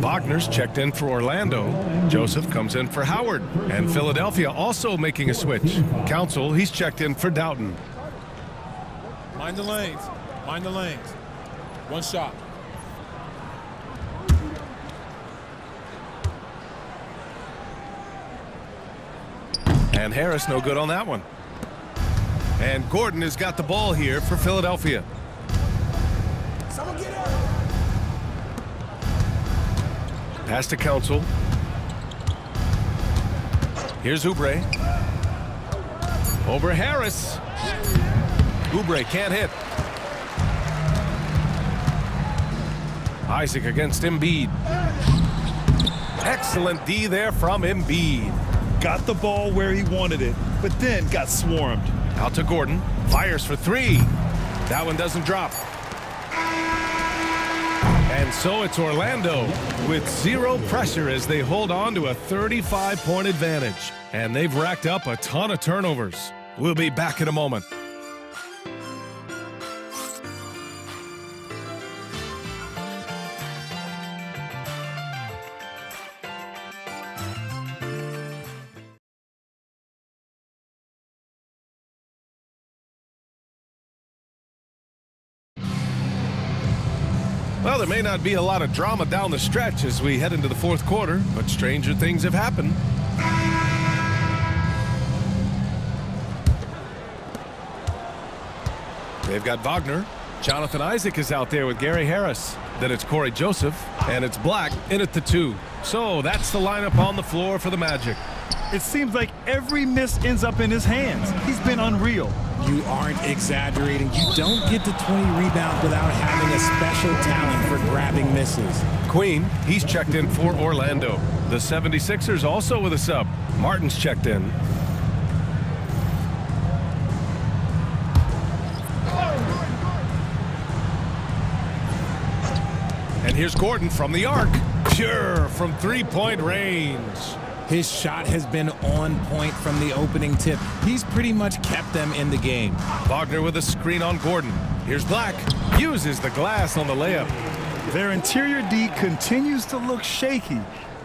[SPEAKER 1] Wagner's checked in for Orlando. Joseph comes in for Howard. And Philadelphia also making a switch. Council, he's checked in for Doughton.
[SPEAKER 4] Mind the lanes. Mind the lanes. 1 shot.
[SPEAKER 1] And Harris no good on that one. And Gordon has got the ball here for Philadelphia.
[SPEAKER 6] Someone get out.
[SPEAKER 1] Pass to Council. Here's Oubre. Over Harris. Oubre can't hit. Isaac against Embiid. Excellent D there from Embiid.
[SPEAKER 2] Got the ball where he wanted it, but then got swarmed.
[SPEAKER 1] Out to Gordon. Fires for 3. That one doesn't drop. And so it's Orlando with 0 pressure as they hold on to a 35-point advantage. And they've racked up a ton of turnovers. We'll be back in a moment. Well, there may not be a lot of drama down the stretch as we head into the fourth quarter, but stranger things have happened. They've got Wagner. Jonathan Isaac is out there with Gary Harris. Then it's Corey Joseph, and it's Black in at the 2. So that's the lineup on the floor for the Magic.
[SPEAKER 2] It seems like every miss ends up in his hands. He's been unreal.
[SPEAKER 4] You aren't exaggerating. You don't get to 20 rebounds without having a special talent for grabbing misses.
[SPEAKER 1] Queen, he's checked in for Orlando. The 76ers also with a sub. Martin's checked in. here's Gordon from the arc. Pure from three-point range.
[SPEAKER 4] His shot has been on point from the opening tip. He's pretty much kept them in the game.
[SPEAKER 1] Wagner with a screen on Gordon. Here's Black. Uses the glass on the layup.
[SPEAKER 2] Their interior D continues to look shaky.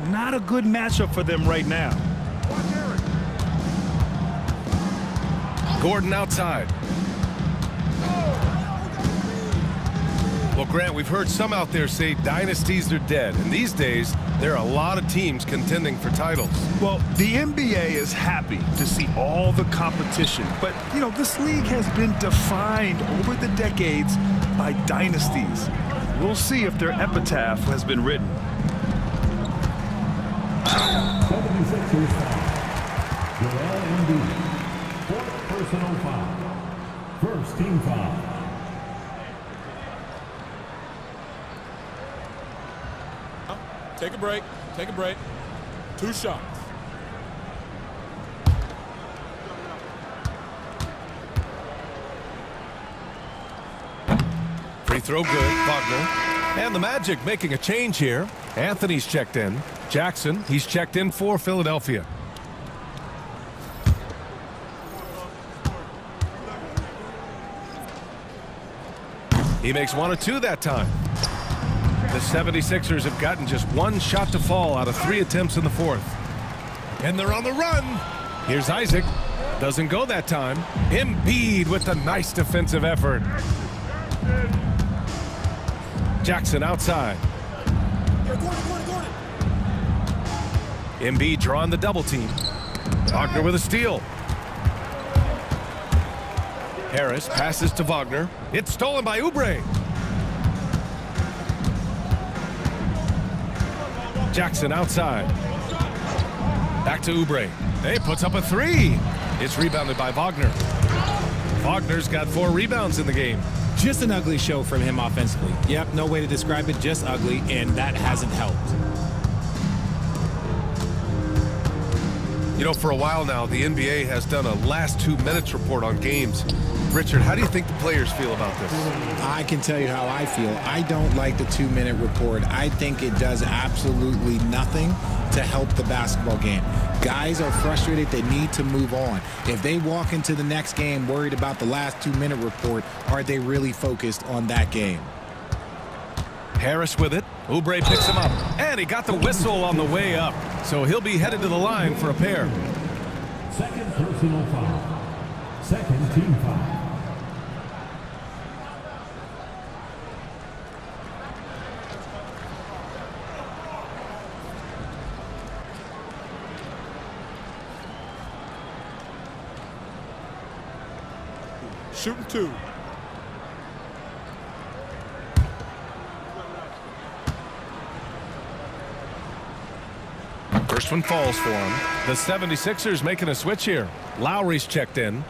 [SPEAKER 2] Not a good matchup for them right now.
[SPEAKER 1] Gordon outside. Well, Grant, we've heard some out there say dynasties are dead. And these days, there are a lot of teams contending for titles.
[SPEAKER 2] Well, the NBA is happy to see all the competition. But, you know, this league has been defined over the decades by dynasties. We'll see if their epitaph has been written.
[SPEAKER 9] 76ers foul. Joel Embiid. Fourth personal foul. First team foul.
[SPEAKER 10] Take a break. Take a break. 2 shots.
[SPEAKER 1] Free throw good, Wagner. And the Magic making a change here. Anthony's checked in. Jackson, he's checked in for Philadelphia. He makes 1 of 2 that time. The 76ers have gotten just 1 shot to fall out of 3 attempts in the fourth. And they're on the run. Here's Isaac. Doesn't go that time. Embiid with a nice defensive effort. Jackson outside. Embiid drawing the double team. Wagner with a steal. Harris passes to Wagner. It's stolen by Oubre. Jackson outside. Back to Oubre. He puts up a 3. It's rebounded by Wagner. Wagner's got 4 rebounds in the game.
[SPEAKER 4] Just an ugly show from him offensively. Yep, no way to describe it, just ugly, and that hasn't helped.
[SPEAKER 1] You know, for a while now, the NBA has done a last 2 minutes report on games. Richard, how do you think the players feel about this?
[SPEAKER 4] I can tell you how I feel. I don't like the 2-minute report. I think it does absolutely nothing to help the basketball game. Guys are frustrated. They need to move on. If they walk into the next game worried about the last 2-minute report, are they really focused on that game?
[SPEAKER 1] Harris with it. Oubre picks him up. And he got the whistle on the way up. So he'll be headed to the line for a pair.
[SPEAKER 9] Second personal foul. Second team foul.
[SPEAKER 10] Shooting 2.
[SPEAKER 1] First one falls for him. The 76ers making a switch here. Lowry's checked in.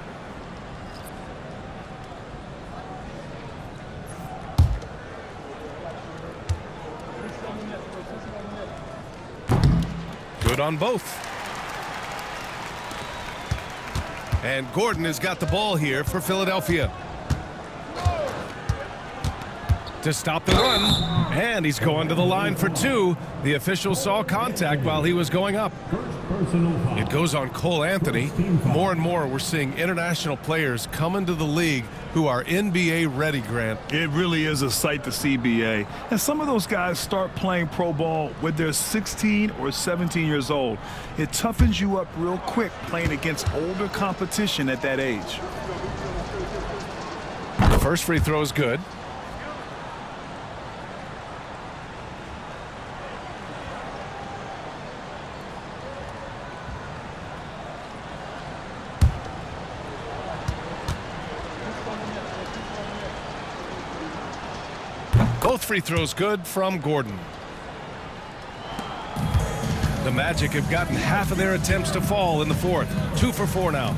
[SPEAKER 1] Good on both. And Gordon has got the ball here for Philadelphia. To stop the run. And he's going to the line for 2. The official saw contact while he was going up. It goes on Cole Anthony. More and more we're seeing international players come into the league who are NBA ready, Grant.
[SPEAKER 2] It really is a sight to see, BA. And some of those guys start playing pro ball when they're 16 or 17 years old. It toughens you up real quick playing against older competition at that age.
[SPEAKER 1] The first free throw is good. Both free throws good from Gordon. The Magic have gotten half of their attempts to fall in the fourth. 2 for 4 now.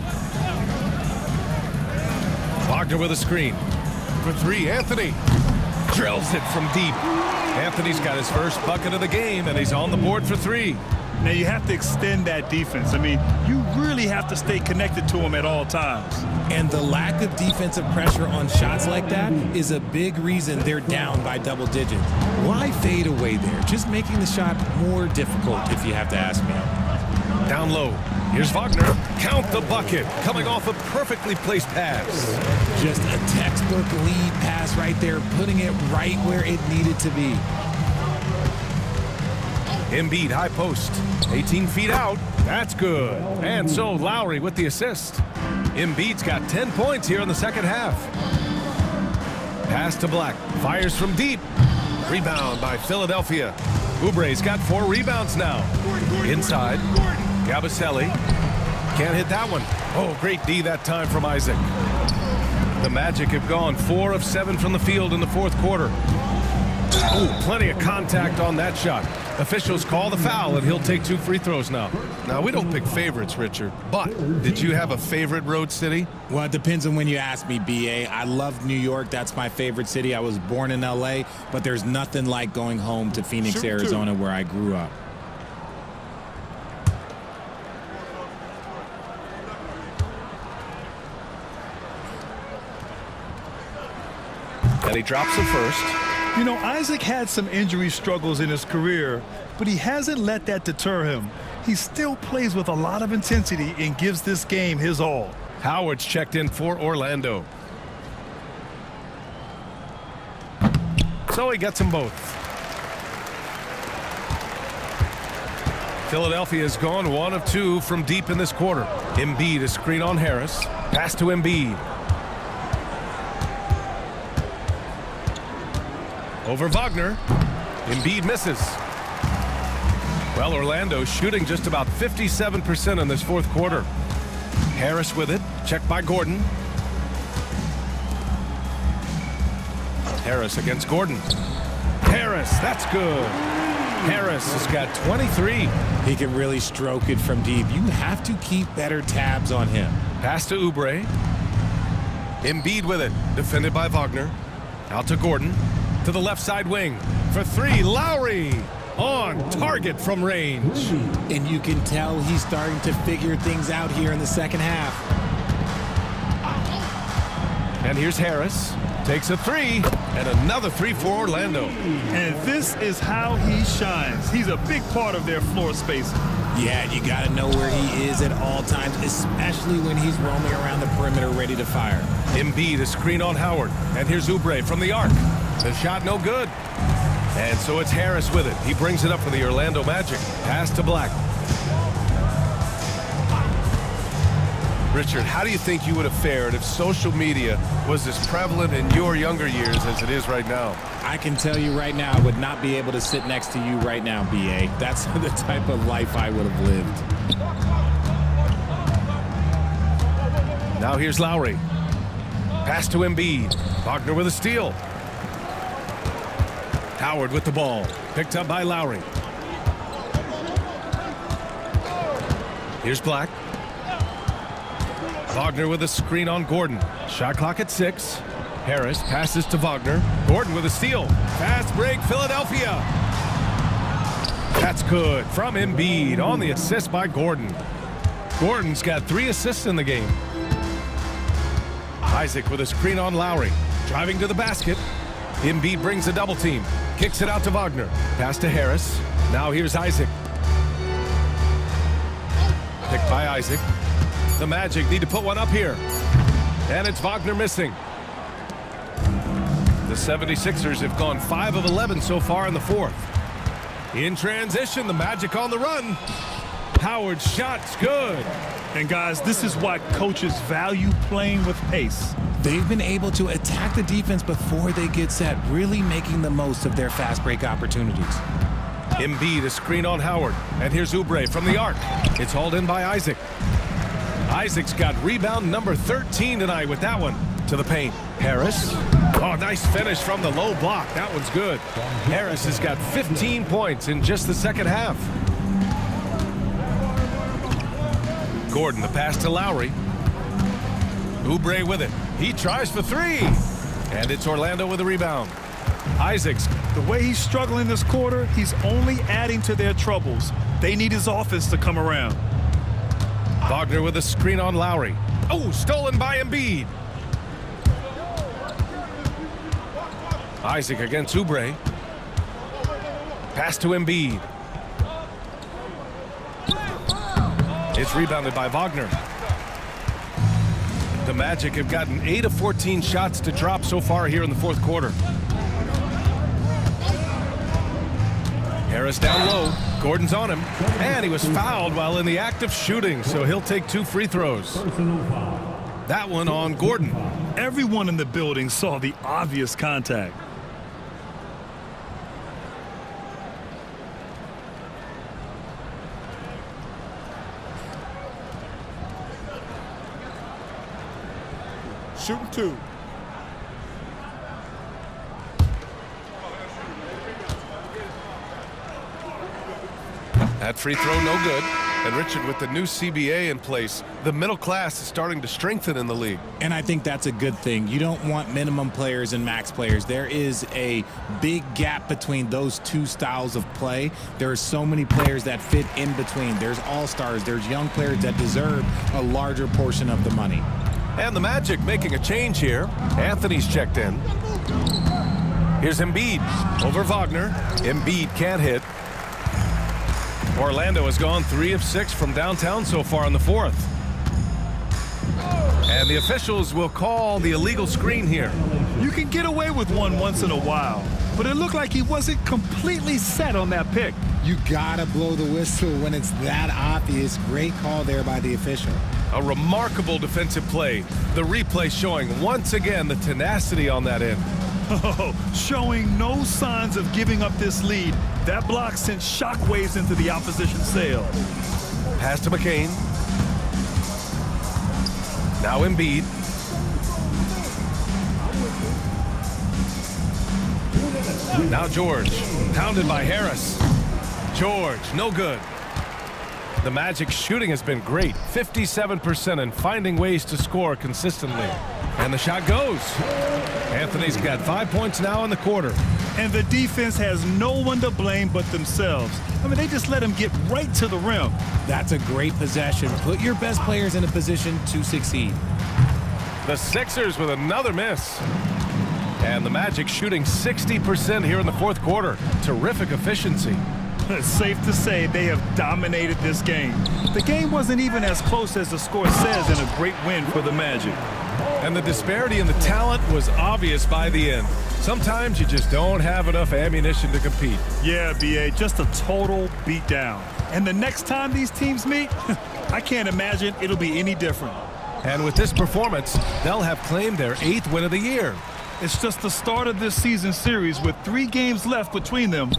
[SPEAKER 1] Wagner with a screen. For 3, Anthony drills it from deep. Anthony's got his first bucket of the game, and he's on the board for 3.
[SPEAKER 2] Now you have to extend that defense. I mean, you really have to stay connected to him at all times.
[SPEAKER 4] And the lack of defensive pressure on shots like that is a big reason they're down by double digits. Why fade away there? Just making the shot more difficult, if you have to ask me.
[SPEAKER 1] Down low. Here's Wagner. Count the bucket. Coming off a perfectly placed pass.
[SPEAKER 4] Just a textbook lead pass right there, putting it right where it needed to be.
[SPEAKER 1] Embiid high post. 18 feet out. That's good. And so Lowry with the assist. Embiid's got 10 points here in the second half. Pass to Black. Fires from deep. Rebound by Philadelphia. Oubre's got 4 rebounds now. Inside. Gabaselli. Can't hit that one. Oh, great D that time from Isaac. The Magic have gone 4 of 7 from the field in the fourth quarter. Oh, plenty of contact on that shot. Officials call the foul, and he'll take 2 free throws now. Now, we don't pick favorites, Richard, but did you have a favorite road city?
[SPEAKER 4] Well, it depends on when you ask me, B.A. I love New York. That's my favorite city. I was born in L.A., but there's nothing like going home to Phoenix, Arizona, where I grew up.
[SPEAKER 1] And he drops the first.
[SPEAKER 2] You know, Isaac had some injury struggles in his career, but he hasn't let that deter him. He still plays with a lot of intensity and gives this game his all.
[SPEAKER 1] Howard's checked in for Orlando. So he gets them both. Philadelphia has gone 1 of 2 from deep in this quarter. Embiid a screen on Harris. Pass to Embiid. Over Wagner. Embiid misses. Well, Orlando shooting just about 57% in this fourth quarter. Harris with it. Checked by Gordon. Harris against Gordon. Harris, that's good. Harris has got 23.
[SPEAKER 4] He can really stroke it from deep. You have to keep better tabs on him.
[SPEAKER 1] Pass to Oubre. Embiid with it. Defended by Wagner. Out to Gordon. To the left side wing. For 3, Lowry. On target from range.
[SPEAKER 4] And you can tell he's starting to figure things out here in the second half.
[SPEAKER 1] And here's Harris. Takes a 3. And another 3 for Orlando.
[SPEAKER 2] And this is how he shines. He's a big part of their floor spacing.
[SPEAKER 4] Yeah, you got to know where he is at all times, especially when he's roaming around the perimeter ready to fire.
[SPEAKER 1] Embiid a screen on Howard. And here's Oubre from the arc. The shot no good. And so it's Harris with it. He brings it up for the Orlando Magic. Pass to Black. Richard, how do you think you would have fared if social media was as prevalent in your younger years as it is right now?
[SPEAKER 4] I can tell you right now, I would not be able to sit next to you right now, B.A. That's the type of life I would have lived.
[SPEAKER 1] Now here's Lowry. Pass to Embiid. Wagner with a steal. Howard with the ball. Picked up by Lowry. Here's Black. Wagner with a screen on Gordon. Shot clock at 6. Harris passes to Wagner. Gordon with a steal. Fast break, Philadelphia. That's good from Embiid on the assist by Gordon. Gordon's got 3 assists in the game. Isaac with a screen on Lowry. Driving to the basket. Embiid brings a double team. Kicks it out to Wagner. Pass to Harris. Now here's Isaac. Picked by Isaac. The Magic need to put one up here. And it's Wagner missing. The 76ers have gone 5 of 11 so far in the fourth. In transition, the Magic on the run. Howard's shot's good.
[SPEAKER 2] And guys, this is why coaches value playing with pace.
[SPEAKER 4] They've been able to attack the defense before they get set, really making the most of their fast break opportunities.
[SPEAKER 1] Embiid a screen on Howard. And here's Oubre from the arc. It's hauled in by Isaac. Isaac's got rebound number 13 tonight with that one. To the paint. Harris. Oh, nice finish from the low block. That one's good. Harris has got 15 points in just the second half. Gordon, the pass to Lowry. Oubre with it. He tries for 3. And it's Orlando with a rebound. Isaacs.
[SPEAKER 2] The way he's struggling this quarter, he's only adding to their troubles. They need his offense to come around.
[SPEAKER 1] Wagner with a screen on Lowry. Oh, stolen by Embiid. Isaac against Oubre. Pass to Embiid. It's rebounded by Wagner. The Magic have gotten 8 of 14 shots to drop so far here in the fourth quarter. Harris down low. Gordon's on him. And he was fouled while in the act of shooting, so he'll take 2 free throws. That one on Gordon.
[SPEAKER 2] Everyone in the building saw the obvious contact.
[SPEAKER 5] Shooting 2.
[SPEAKER 1] That free throw no good. And Richard, with the new CBA in place, the middle class is starting to strengthen in the league.
[SPEAKER 4] And I think that's a good thing. You don't want minimum players and max players. There is a big gap between those two styles of play. There are so many players that fit in between. There's all-stars. There's young players that deserve a larger portion of the money.
[SPEAKER 1] And the Magic making a change here. Anthony's checked in. Here's Embiid over Wagner. Embiid can't hit. Orlando has gone 3 of 6 from downtown so far in the fourth. And the officials will call the illegal screen here.
[SPEAKER 2] You can get away with one once in a while, but it looked like he wasn't completely set on that pick.
[SPEAKER 4] You gotta blow the whistle when it's that obvious. Great call there by the official.
[SPEAKER 1] A remarkable defensive play. The replay showing once again the tenacity on that end.
[SPEAKER 2] Oh, showing no signs of giving up this lead. That block sent shockwaves into the opposition sail.
[SPEAKER 1] Pass to McCain. Now Embiid. Now George. Pounded by Harris. George, no good. The Magic shooting has been great. 57% and finding ways to score consistently. And the shot goes. Anthony's got 5 points now in the quarter.
[SPEAKER 2] And the defense has no one to blame but themselves. I mean, they just let him get right to the rim.
[SPEAKER 4] That's a great possession. Put your best players in a position to succeed.
[SPEAKER 1] The Sixers with another miss. And the Magic shooting 60% here in the fourth quarter. Terrific efficiency.
[SPEAKER 2] It's safe to say they have dominated this game. The game wasn't even as close as the score says in a great win for the Magic.
[SPEAKER 1] And the disparity in the talent was obvious by the end. Sometimes you just don't have enough ammunition to compete.
[SPEAKER 2] Yeah, BA, just a total beatdown. And the next time these teams meet, I can't imagine it'll be any different.
[SPEAKER 1] And with this performance, they'll have claimed their 8th win of the year.
[SPEAKER 2] It's just the start of this season series with 3 games left between them,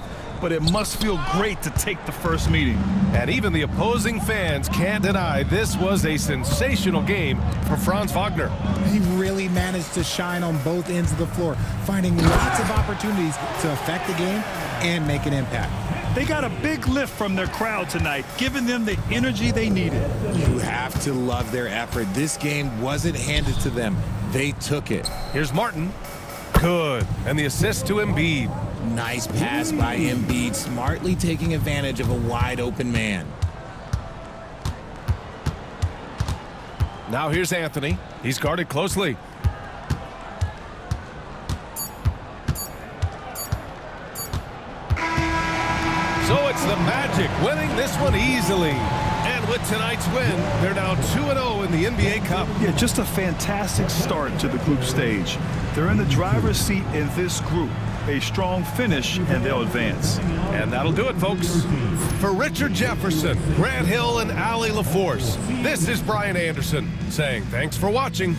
[SPEAKER 2] but it must feel great to take the first meeting.
[SPEAKER 1] And even the opposing fans can't deny this was a sensational game for Franz Wagner.
[SPEAKER 4] He really managed to shine on both ends of the floor, finding lots of opportunities to affect the game and make an impact.
[SPEAKER 2] They got a big lift from their crowd tonight, giving them the energy they needed.
[SPEAKER 4] You have to love their effort. This game wasn't handed to them. They took it.
[SPEAKER 1] Here's Martin. Good. And the assist to Embiid.
[SPEAKER 4] Nice pass by Embiid, smartly taking advantage of a wide open man.
[SPEAKER 1] Now here's Anthony. He's guarded closely. So it's the Magic winning this one easily. And with tonight's win, they're now 2-0 in the NBA Cup.
[SPEAKER 2] Yeah, just a fantastic start to the group stage. They're in the driver's seat in this group. A strong finish, and they'll advance.
[SPEAKER 1] And that'll do it, folks. For Richard Jefferson, Grant Hill, and Allie LaForce, this is Brian Anderson saying thanks for watching.